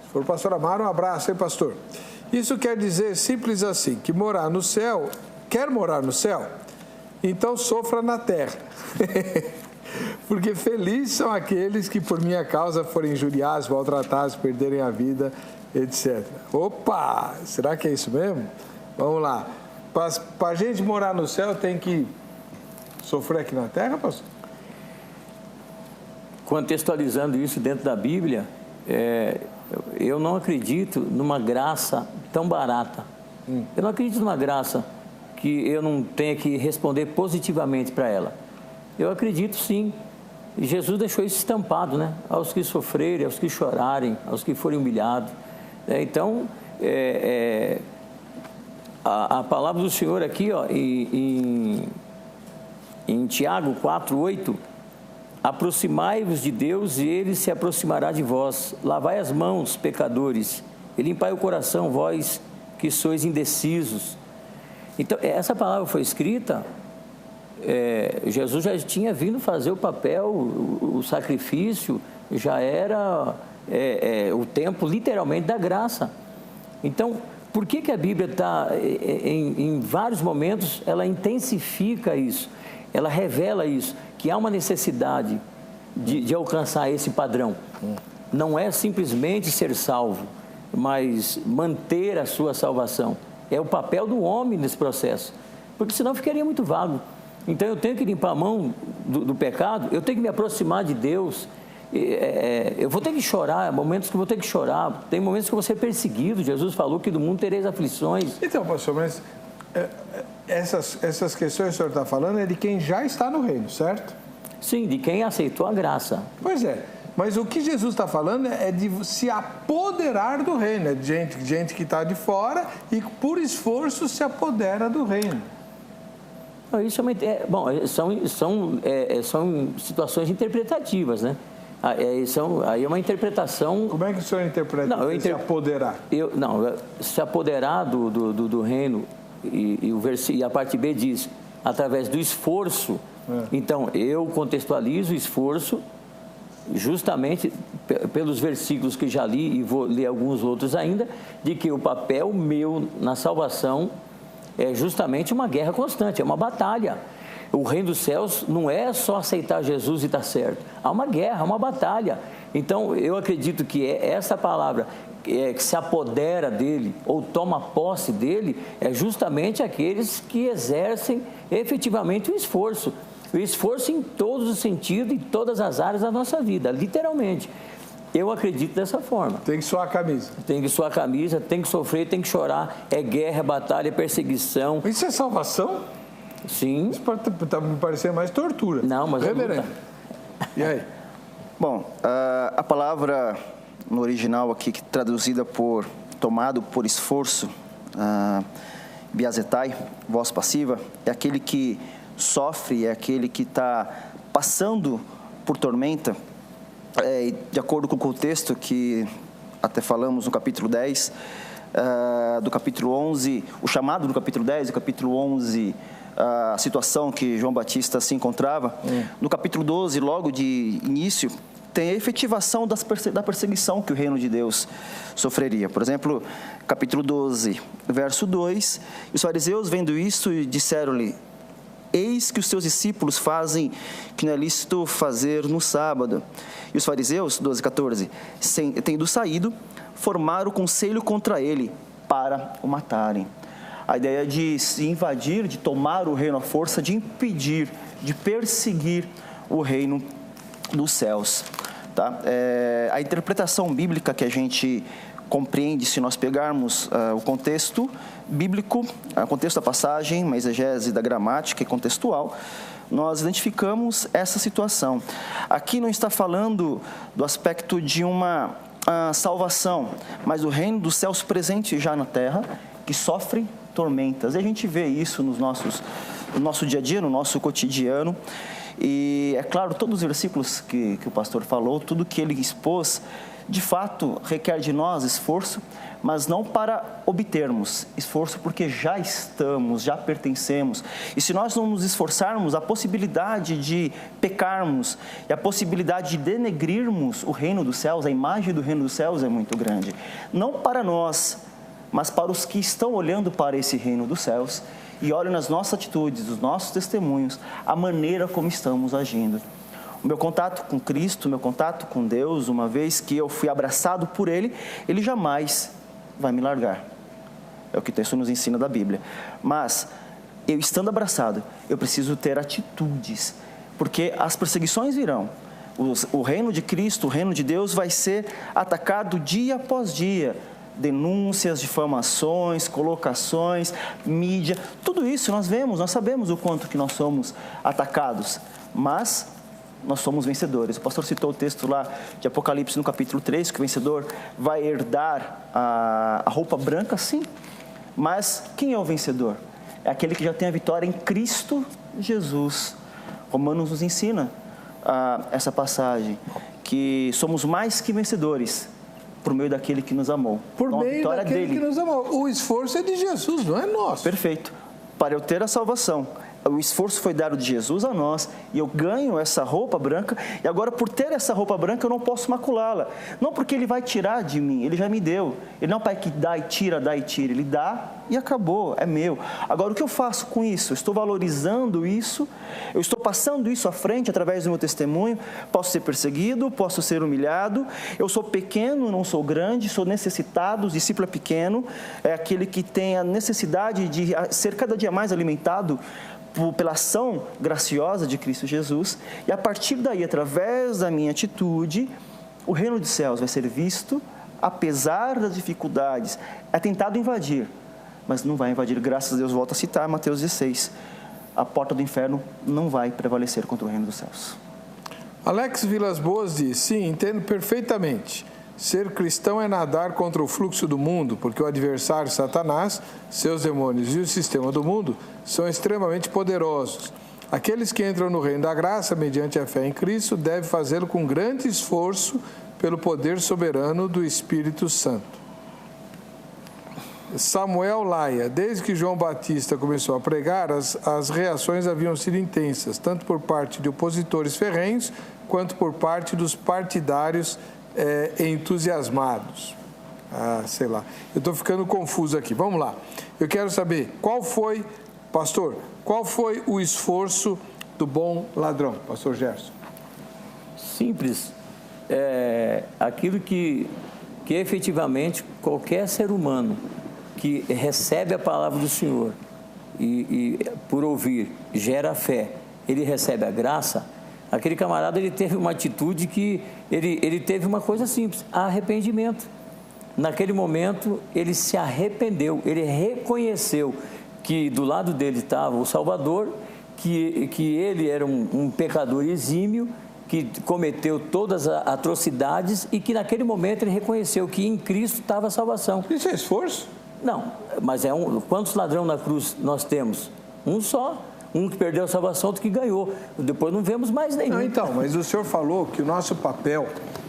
Se for o pastor Amaro, um abraço, hein, pastor? Isso quer dizer simples assim, que morar no céu, quer morar no céu? Então sofra na terra. Porque felizes são aqueles que por minha causa forem injuriados, maltratados, perderem a vida, etc. Opa! Será que é isso mesmo? Vamos lá. Para a gente morar no céu, tem que sofrer aqui na terra, pastor? Contextualizando isso dentro da Bíblia, eu não acredito numa graça tão barata. Eu não acredito numa graça que eu não tenha que responder positivamente para ela. Eu acredito sim. E Jesus deixou isso estampado, né? Aos que sofrerem, aos que chorarem, aos que forem humilhados. Então, a palavra do Senhor aqui, ó, em Tiago 4:8, aproximai-vos de Deus e Ele se aproximará de vós. Lavai as mãos, pecadores, e limpai o coração, vós que sois indecisos. Então, essa palavra foi escrita, Jesus já tinha vindo fazer o papel, o sacrifício, já era o tempo, literalmente, da graça. Então, por que a Bíblia está, em vários momentos, ela intensifica isso, ela revela isso, que há uma necessidade de alcançar esse padrão. Não é simplesmente ser salvo, mas manter a sua salvação. É o papel do homem nesse processo, porque senão ficaria muito vago. Então eu tenho que limpar a mão do pecado, eu tenho que me aproximar de Deus. Eu vou ter que chorar, momentos que eu vou ter que chorar, tem momentos que eu vou ser perseguido. Jesus falou que do mundo tereis aflições. Então, pastor, mas essas questões que o senhor está falando é de quem já está no reino, certo? Sim, de quem aceitou a graça. Pois é, mas o que Jesus está falando é de se apoderar do reino, é de gente que está de fora e por esforço se apodera do reino. Isso são situações interpretativas, né? Aí é uma interpretação... Como é que o senhor interpreta se apoderar? Se apoderar do reino, e a parte B diz, através do esforço. Então, eu contextualizo o esforço, justamente pelos versículos que já li, e vou ler alguns outros ainda, de que o papel meu na salvação é justamente uma guerra constante, é uma batalha. O reino dos céus não é só aceitar Jesus e estar certo. Há uma guerra, há uma batalha. Então, eu acredito que essa palavra que se apodera dele ou toma posse dele é justamente aqueles que exercem efetivamente o esforço. O esforço em todos os sentidos, em todas as áreas da nossa vida, literalmente. Eu acredito dessa forma. Tem que suar a camisa. Tem que suar a camisa, tem que sofrer, tem que chorar. É guerra, é batalha, é perseguição. Isso é salvação? Sim. Isso pode me parecer mais tortura. Não, mas reverendo. E aí? Bom, a palavra no original aqui, traduzida por tomado por esforço, biazetai, voz passiva, é aquele que sofre, é aquele que está passando por tormenta. De acordo com o contexto que até falamos no capítulo 10, do capítulo 11, o chamado do capítulo 10, do capítulo 11, a situação que João Batista se encontrava. No capítulo 12, logo de início, tem a efetivação da perseguição que o reino de Deus sofreria. Por exemplo, capítulo 12, verso 2, os fariseus, vendo isto, disseram-lhe: eis que os teus discípulos fazem que não é lícito fazer no sábado. E os fariseus, 12, 14, tendo saído, formaram conselho contra ele para o matarem. A ideia de se invadir, de tomar o reino à força, de impedir, de perseguir o reino dos céus. Tá? A interpretação bíblica que a gente compreende, se nós pegarmos o contexto bíblico, o contexto da passagem, uma exegese da gramática e contextual, nós identificamos essa situação. Aqui não está falando do aspecto de uma salvação, mas o reino dos céus presente já na terra, que sofre tormentas. E a gente vê isso no nosso dia a dia, no nosso cotidiano. E, é claro, todos os versículos que o pastor falou, tudo que ele expôs, de fato, requer de nós esforço, mas não para obtermos esforço, porque já estamos, já pertencemos. E se nós não nos esforçarmos, a possibilidade de pecarmos e a possibilidade de denegrirmos o reino dos céus, a imagem do reino dos céus é muito grande. Não para nós, mas para os que estão olhando para esse reino dos céus e olham nas nossas atitudes, nos nossos testemunhos, a maneira como estamos agindo. O meu contato com Cristo, o meu contato com Deus, uma vez que eu fui abraçado por Ele, Ele jamais vai me largar. É o que o texto nos ensina da Bíblia. Mas, eu estando abraçado, eu preciso ter atitudes, porque as perseguições virão. O reino de Cristo, o reino de Deus vai ser atacado dia após dia. Denúncias, difamações, colocações, mídia, tudo isso nós vemos, nós sabemos o quanto que nós somos atacados, mas nós somos vencedores. O pastor citou o texto lá de Apocalipse no capítulo 3, que o vencedor vai herdar a roupa branca, sim, mas quem é o vencedor? É aquele que já tem a vitória em Cristo Jesus. Romanos nos ensina essa passagem, que somos mais que vencedores por meio daquele que nos amou. Por meio daquele que nos amou. O esforço é de Jesus, não é nosso. Perfeito. Para eu ter a salvação, o esforço foi dado de Jesus a nós, e eu ganho essa roupa branca, e agora por ter essa roupa branca eu não posso maculá-la. Não porque Ele vai tirar de mim, Ele já me deu. Ele não é um Pai que dá e tira, Ele dá e acabou, é meu. Agora o que eu faço com isso? Eu estou valorizando isso, eu estou passando isso à frente através do meu testemunho. Posso ser perseguido, posso ser humilhado, eu sou pequeno, não sou grande, sou necessitado. O discípulo é pequeno, é aquele que tem a necessidade de ser cada dia mais alimentado pela ação graciosa de Cristo Jesus, e a partir daí, através da minha atitude, o reino dos céus vai ser visto, apesar das dificuldades. É tentado invadir, mas não vai invadir. Graças a Deus, volto a citar Mateus 16, a porta do inferno não vai prevalecer contra o reino dos céus. Alex Vilas Boas diz: sim, entendo perfeitamente. Ser cristão é nadar contra o fluxo do mundo, porque o adversário Satanás, seus demônios e o sistema do mundo são extremamente poderosos. Aqueles que entram no reino da graça mediante a fé em Cristo devem fazê-lo com grande esforço pelo poder soberano do Espírito Santo. Samuel Laia: desde que João Batista começou a pregar, as reações haviam sido intensas, tanto por parte de opositores ferrenhos, quanto por parte dos partidários entusiasmados. Sei lá, eu estou ficando confuso aqui. Vamos lá. Eu quero saber qual foi Pastor, qual foi o esforço do bom ladrão, pastor Gerson? Simples. Aquilo que efetivamente qualquer ser humano que recebe a palavra do Senhor e por ouvir gera fé, ele recebe a graça. Aquele camarada, ele teve uma atitude que ele teve uma coisa simples, arrependimento. Naquele momento ele se arrependeu, ele reconheceu que do lado dele estava o Salvador, que ele era um pecador exímio, que cometeu todas as atrocidades e que naquele momento ele reconheceu que em Cristo estava a salvação. Isso é esforço? Não, mas quantos ladrões na cruz nós temos? Um só. Um que perdeu a salvação, outro que ganhou. Depois não vemos mais nenhum. Não, então, mas o senhor falou que o nosso papel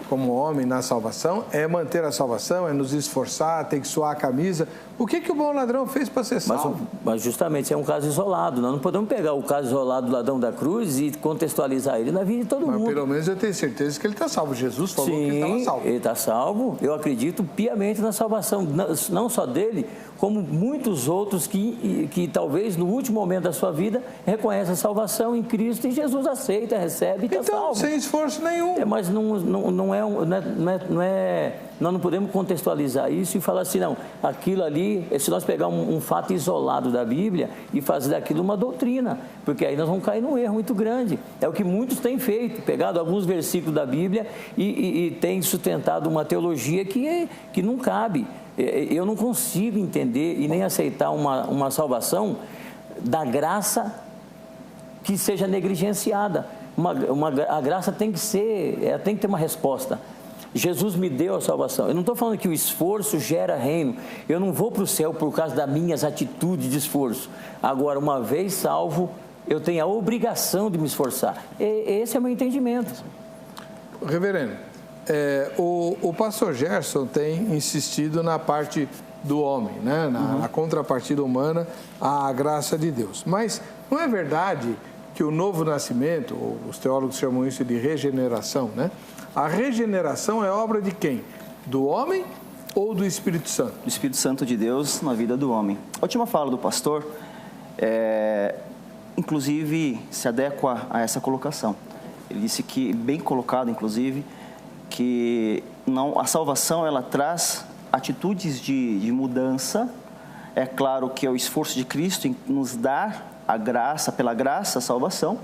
como homem na salvação é manter a salvação, é nos esforçar, tem que suar a camisa. O que o bom ladrão fez para ser salvo? Mas justamente é um caso isolado. Nós não podemos pegar o caso isolado do ladrão da cruz e contextualizar ele na vida de todo mundo. Mas pelo menos eu tenho certeza que ele está salvo. Jesus falou que ele estava salvo. Ele está salvo. Eu acredito piamente na salvação, não só dele, como muitos outros que talvez no último momento da sua vida reconhecem a salvação em Cristo e Jesus aceita, recebe e está salvo. Então, sem esforço nenhum. Mas nós não podemos contextualizar isso e falar assim, não, aquilo ali, se nós pegar um fato isolado da Bíblia e fazer daquilo uma doutrina, porque aí nós vamos cair num erro muito grande. É o que muitos têm feito, pegado alguns versículos da Bíblia e têm sustentado uma teologia que não cabe. Eu não consigo entender e nem aceitar uma salvação da graça que seja negligenciada. A graça tem que ter uma resposta. Jesus me deu a salvação. Eu não estou falando que o esforço gera reino. Eu não vou para o céu por causa das minhas atitudes de esforço. Agora, uma vez salvo, eu tenho a obrigação de me esforçar. Esse é o meu entendimento. Reverendo, o pastor Gerson tem insistido na parte do homem, né? Na contrapartida humana, a graça de Deus. Mas não é verdade que o novo nascimento, os teólogos chamam isso de regeneração, né? A regeneração é obra de quem? Do homem ou do Espírito Santo? Do Espírito Santo de Deus na vida do homem. A última fala do pastor, inclusive, se adequa a essa colocação. Ele disse que, bem colocado, inclusive, que a salvação ela traz atitudes de mudança. É claro que é o esforço de Cristo em nos dar a graça, pela graça, a salvação,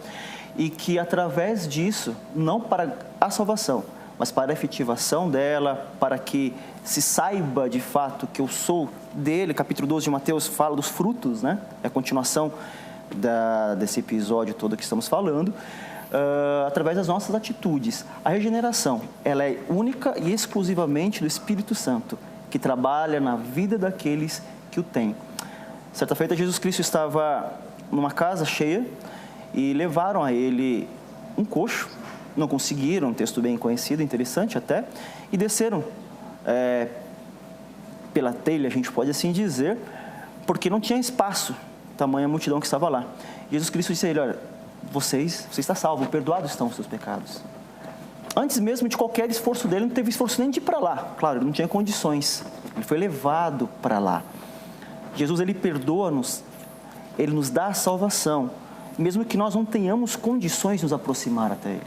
e que através disso, não para a salvação, mas para a efetivação dela, para que se saiba de fato que eu sou dele. Capítulo 12 de Mateus fala dos frutos, né? É a continuação desse episódio todo que estamos falando. Através das nossas atitudes. A regeneração, ela é única e exclusivamente do Espírito Santo, que trabalha na vida daqueles que o têm. Certa feita, Jesus Cristo estava numa casa cheia e levaram a ele um coxo, não conseguiram, um texto bem conhecido, interessante até, e desceram pela telha, a gente pode assim dizer, porque não tinha espaço, tamanha multidão que estava lá. Jesus Cristo disse a ele, olha, você está salvo, perdoados estão os seus pecados. Antes mesmo de qualquer esforço dele, não teve esforço nem de ir para lá. Claro, ele não tinha condições, ele foi levado para lá. Jesus, ele perdoa-nos, ele nos dá a salvação, mesmo que nós não tenhamos condições de nos aproximar até ele.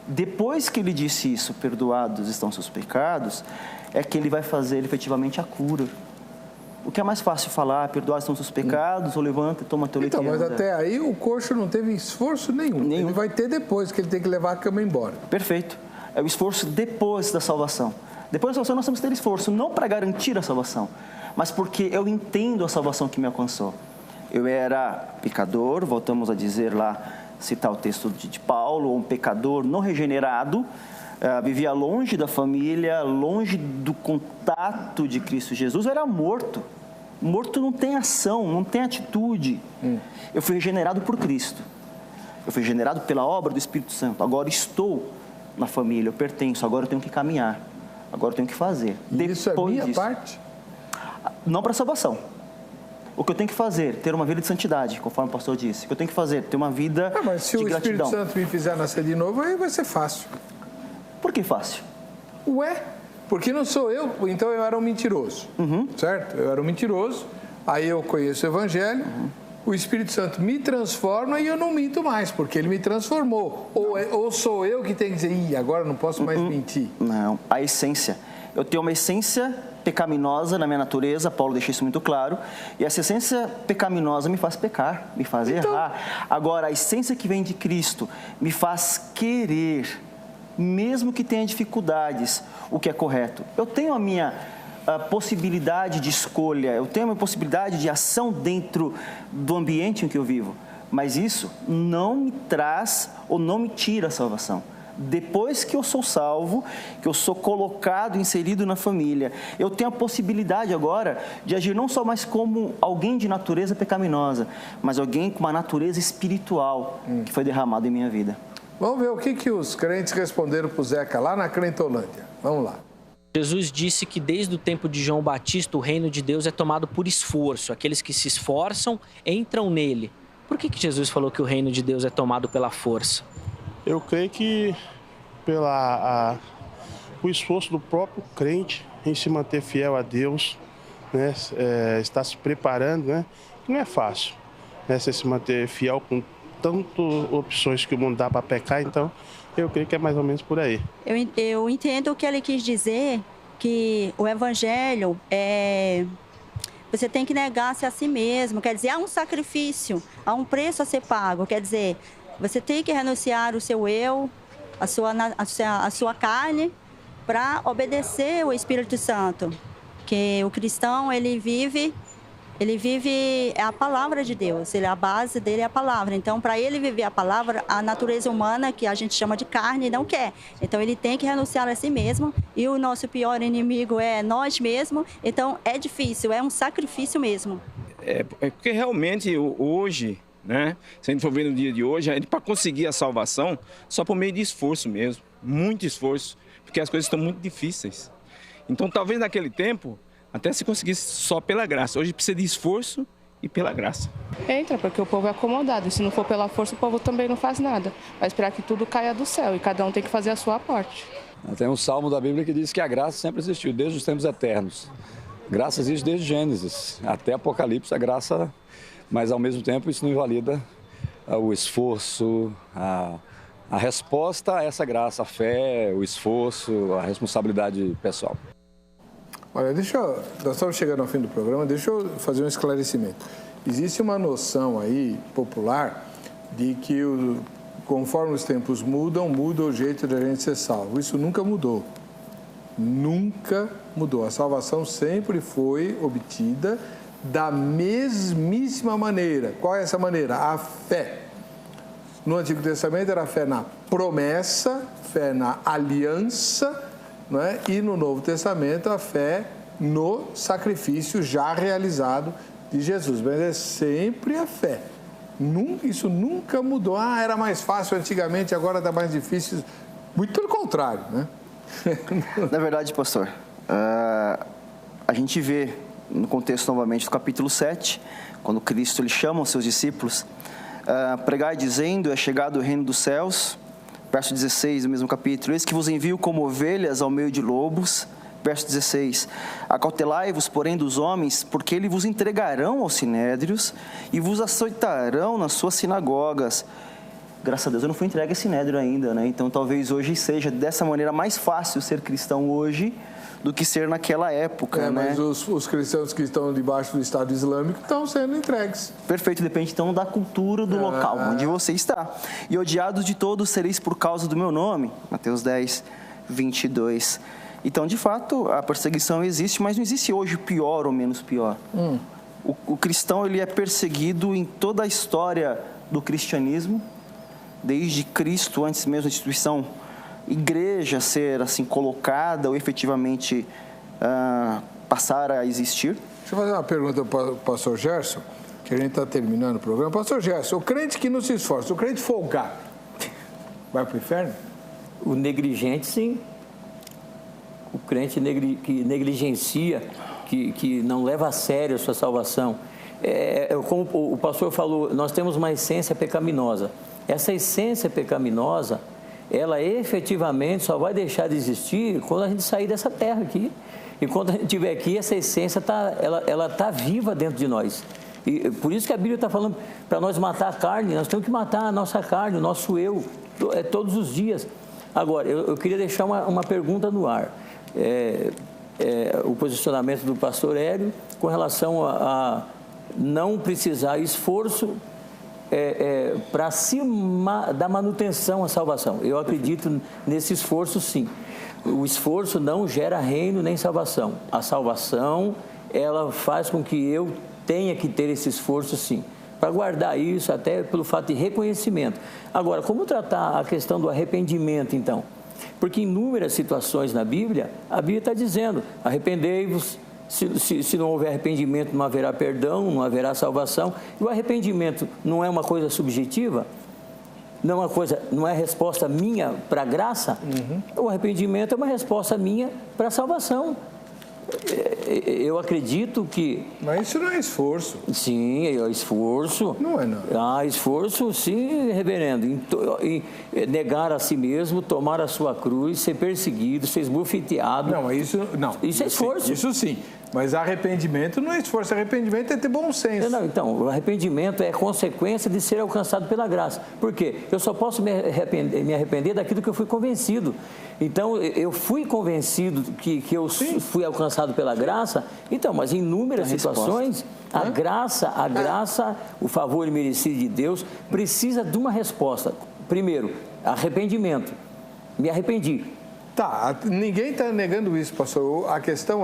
Depois que ele disse isso, perdoados estão seus pecados, é que ele vai fazer efetivamente a cura. O que é mais fácil falar, perdoados estão seus pecados, ou levanta e toma teu leite. Então, mas até aí o coxo não teve esforço nenhum. Ele vai ter depois, que ele tem que levar a cama embora. Perfeito. É o esforço depois da salvação. Depois da salvação nós temos que ter esforço, não para garantir a salvação, mas porque eu entendo a salvação que me alcançou. Eu era pecador, voltamos a dizer lá, citar o texto de Paulo, um pecador não regenerado, vivia longe da família, longe do contato de Cristo Jesus, eu era morto. Morto não tem ação, não tem atitude. Eu fui regenerado por Cristo. Eu fui regenerado pela obra do Espírito Santo. Agora estou na família, eu pertenço, agora eu tenho que caminhar. Agora eu tenho que fazer. Isso é minha parte? Não para a salvação. O que eu tenho que fazer? Ter uma vida de santidade, conforme o pastor disse. O que eu tenho que fazer? Ter uma vida de gratidão. Mas se o Espírito Santo me fizer nascer de novo, aí vai ser fácil. Por que fácil? Ué, porque não sou eu, então eu era um mentiroso, certo? Eu era um mentiroso, aí eu conheço o Evangelho, o Espírito Santo me transforma e eu não minto mais, porque ele me transformou. Ou sou eu que tenho que dizer, agora não posso mais mentir? Não, a essência. Eu tenho uma essência pecaminosa na minha natureza, Paulo deixa isso muito claro, e essa essência pecaminosa me faz pecar, me faz errar. Agora, a essência que vem de Cristo me faz querer, mesmo que tenha dificuldades, o que é correto. Eu tenho a minha possibilidade de escolha, eu tenho a minha possibilidade de ação dentro do ambiente em que eu vivo, mas isso não me traz ou não me tira a salvação. Depois que eu sou salvo, que eu sou colocado, inserido na família, eu tenho a possibilidade agora de agir não só mais como alguém de natureza pecaminosa, mas alguém com uma natureza espiritual que foi derramada em minha vida. Vamos ver o que os crentes responderam para o Zeca lá na Crentolândia. Vamos lá. Jesus disse que desde o tempo de João Batista o reino de Deus é tomado por esforço. Aqueles que se esforçam entram nele. Por que Jesus falou que o reino de Deus é tomado pela força? Eu creio que o esforço do próprio crente em se manter fiel a Deus, né, está se preparando, né, não é fácil, né, você se manter fiel com tantas opções que o mundo dá para pecar, então eu creio que é mais ou menos por aí. Eu entendo o que ele quis dizer, que o evangelho você tem que negar-se a si mesmo, quer dizer, há um sacrifício, há um preço a ser pago, quer dizer, você tem que renunciar o seu eu, a sua carne, para obedecer o Espírito Santo, que o cristão, ele vive a palavra de Deus, a base dele é a palavra. Então, para ele viver a palavra, a natureza humana, que a gente chama de carne, não quer. Então, ele tem que renunciar a si mesmo, e o nosso pior inimigo é nós mesmos. Então, é difícil, é um sacrifício mesmo. É porque realmente hoje, né, se a gente for ver no dia de hoje, a gente para conseguir a salvação, só por meio de esforço mesmo, muito esforço, porque as coisas estão muito difíceis. Então, talvez naquele tempo, até se conseguisse só pela graça. Hoje precisa de esforço e pela graça. Entra, porque o povo é acomodado. E se não for pela força, o povo também não faz nada. Vai esperar que tudo caia do céu e cada um tem que fazer a sua parte. Tem um salmo da Bíblia que diz que a graça sempre existiu, desde os tempos eternos. Graça existe desde Gênesis até Apocalipse, a graça, mas ao mesmo tempo isso não invalida o esforço, a resposta a essa graça, a fé, o esforço, a responsabilidade pessoal. Olha, nós estamos chegando ao fim do programa, deixa eu fazer um esclarecimento. Existe uma noção aí, popular, de que conforme os tempos mudam, muda o jeito de a gente ser salvo. Isso nunca mudou. Nunca mudou. A salvação sempre foi obtida da mesmíssima maneira. Qual é essa maneira? A fé. No Antigo Testamento era a fé na promessa, fé na aliança, não é? E no Novo Testamento a fé no sacrifício já realizado de Jesus. Mas é sempre a fé. Isso nunca mudou. Era mais fácil antigamente, agora está mais difícil. Muito pelo contrário, né? Na verdade, pastor, a gente vê no contexto novamente do capítulo 7, quando Cristo ele chama os seus discípulos, pregai dizendo, é chegado o reino dos céus. Verso 16 do mesmo capítulo, eis que vos envio como ovelhas ao meio de lobos. Verso 16, acautelai-vos, porém, dos homens, porque eles vos entregarão aos sinédrios e vos açoitarão nas suas sinagogas. Graças a Deus eu não fui entregue a sinédrio ainda, né? Então talvez hoje seja dessa maneira mais fácil ser cristão hoje do que ser naquela época, né? Mas os cristãos que estão debaixo do Estado Islâmico estão sendo entregues. Perfeito, depende então da cultura do local onde você está. E odiados de todos sereis por causa do meu nome. Mateus 10, 22. Então, de fato, a perseguição existe, mas não existe hoje pior ou menos pior. O cristão ele é perseguido em toda a história do cristianismo, desde Cristo, antes mesmo da instituição igreja ser assim colocada ou efetivamente passar a existir. Deixa eu fazer uma pergunta para o pastor Gerson, que a gente está terminando o programa. Pastor Gerson, o crente que não se esforça, o crente folgado, vai para o inferno? O negligente, sim. O crente que negligencia, que não leva a sério a sua salvação. Como o pastor falou, nós temos uma essência pecaminosa. Essa essência pecaminosa, ela efetivamente só vai deixar de existir quando a gente sair dessa terra aqui. E quando a gente estiver aqui, essa essência ela está viva dentro de nós. E por isso que a Bíblia está falando para nós matar a carne, nós temos que matar a nossa carne, o nosso eu, todos os dias. Agora, eu queria deixar uma pergunta no ar. O posicionamento do pastor Hélio com relação a não precisar esforço para da manutenção à salvação. Eu acredito nesse esforço, sim. O esforço não gera reino nem salvação. A salvação, ela faz com que eu tenha que ter esse esforço, sim, para guardar isso, até pelo fato de reconhecimento. Agora, como tratar a questão do arrependimento, então? Porque em inúmeras situações na Bíblia, a Bíblia está dizendo: arrependei-vos, se não houver arrependimento não haverá perdão, não haverá salvação. E o arrependimento não é uma coisa subjetiva? Não é resposta minha para a graça? O arrependimento é uma resposta minha para a salvação. Eu acredito que... Mas isso não é esforço. Sim, é esforço. Não é, não. Esforço, sim, reverendo. Negar a si mesmo, tomar a sua cruz, ser perseguido, ser esbofeteado. Não, isso não. Isso é esforço. Isso sim. Mas arrependimento não é esforço. Arrependimento é ter bom senso. Não, então, o arrependimento é consequência de ser alcançado pela graça. Por quê? Eu só posso me arrepender daquilo que eu fui convencido. Então, eu fui convencido que eu fui alcançado pela graça. Então, mas em inúmeras situações, a graça, o favor imerecido de Deus, precisa de uma resposta. Primeiro, arrependimento. Me arrependi. Tá, ninguém está negando isso, pastor. A questão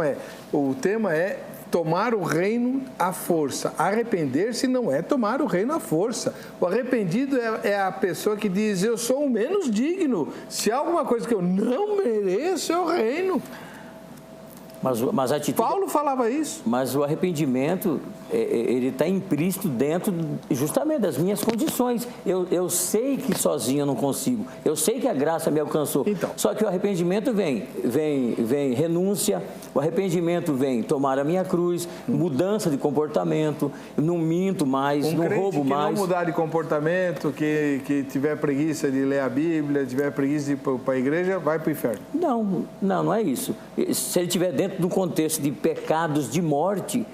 o tema é tomar o reino à força. Arrepender-se não é tomar o reino à força. O arrependido é a pessoa que diz: eu sou o menos digno. Se há alguma coisa que eu não mereço, é o reino. Mas a atitude... Paulo falava isso. Mas o arrependimento, ele está implícito dentro justamente das minhas condições. Eu sei que sozinho eu não consigo. Eu sei que a graça me alcançou. Então. Só que o arrependimento vem renúncia, o arrependimento vem tomar a minha cruz, mudança de comportamento, não minto mais, não roubo mais. Que não mudar de comportamento, que tiver preguiça de ler a Bíblia, tiver preguiça de ir para a igreja, vai para o inferno. Não é isso. Se ele estiver dentro do contexto de pecados de morte,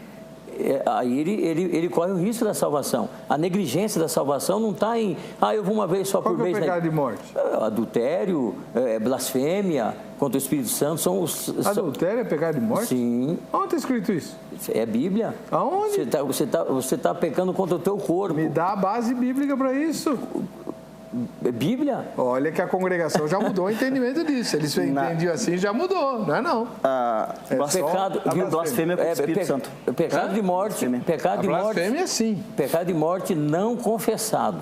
aí ele corre o risco da salvação. A negligência da salvação não está em... eu vou uma vez só por vez... Qual é o pecado de morte? Adultério, blasfêmia contra o Espírito Santo são os... Adultério é pecado de morte? Sim. Onde está escrito isso? É Bíblia. Aonde? Você tá pecando contra o teu corpo. Me dá a base bíblica para isso. Bíblia? Olha que a congregação já mudou o entendimento disso. Eles entendiam assim, já mudou, não é não? Blasfêmia contra o Espírito Santo. Pecado de morte. Pecado de morte. Blasfêmia, sim. Pecado de morte não confessado,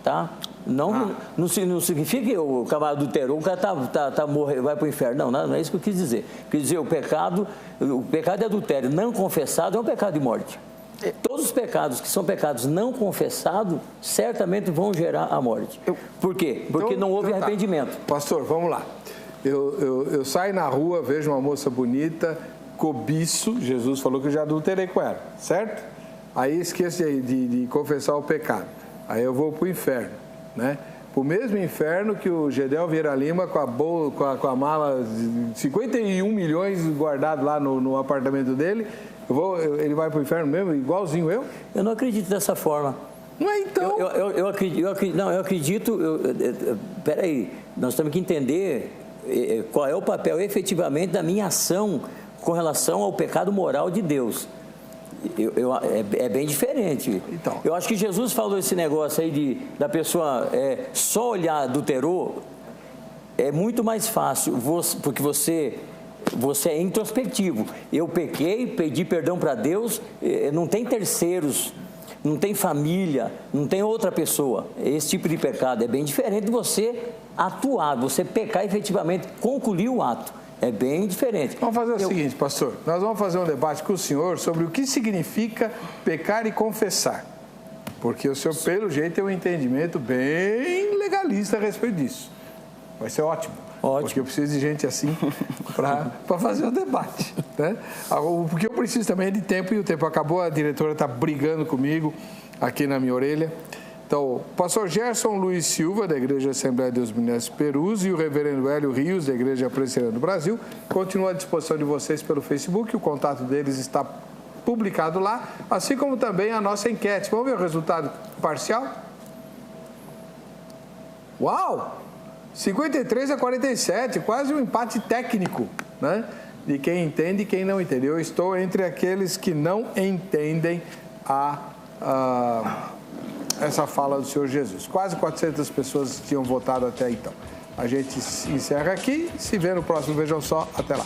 tá? Não significa que o camarada adulterou, o cara vai para o inferno. Não é isso que eu quis dizer. Quis dizer, o pecado de adultério não confessado é um pecado de morte. Todos os pecados que são pecados não confessados, certamente vão gerar a morte. Por quê? Porque não houve arrependimento. Pastor, vamos lá. Eu saio na rua, vejo uma moça bonita, cobiço, Jesus falou que eu já adulterei com ela, certo? Aí esqueço de confessar o pecado. Aí eu vou para o inferno, né? Para o mesmo inferno que o Gedel Vieira Lima com a mala de 51 milhões guardado lá no apartamento dele. Ele vai para o inferno mesmo, igualzinho eu? Eu não acredito dessa forma. Não é então? Eu acredito. Peraí, nós temos que entender qual é o papel efetivamente da minha ação com relação ao pecado moral de Deus. É bem diferente. Então. Eu acho que Jesus falou esse negócio aí da pessoa só olhar adulterou. É muito mais fácil, porque você é introspectivo. Eu pequei, pedi perdão para Deus, não tem terceiros, não tem família, não tem outra pessoa. Esse tipo de pecado é bem diferente de você atuar, você pecar efetivamente, concluir o ato. É bem diferente. Vamos fazer o seguinte, pastor. Nós vamos fazer um debate com o senhor sobre o que significa pecar e confessar. Porque o senhor, pelo jeito, tem um entendimento bem legalista a respeito disso. Vai ser ótimo. Porque eu preciso de gente assim para fazer o debate, né? Porque eu preciso também de tempo, e o tempo acabou, a diretora está brigando comigo aqui na minha orelha. Então, o pastor Gerson Luiz Silva, da Igreja Assembleia de Deus Minas Perus, e o reverendo Hélio Rios, da Igreja Presbiteriana do Brasil, continuam à disposição de vocês pelo Facebook. O contato deles está publicado lá, assim como também a nossa enquete. Vamos ver o resultado parcial? Uau! 53-47, quase um empate técnico, né? De quem entende e quem não entende. Eu estou entre aqueles que não entendem essa fala do Senhor Jesus. Quase 400 pessoas tinham votado até então. A gente encerra aqui, se vê no próximo Vejam Só. Até lá.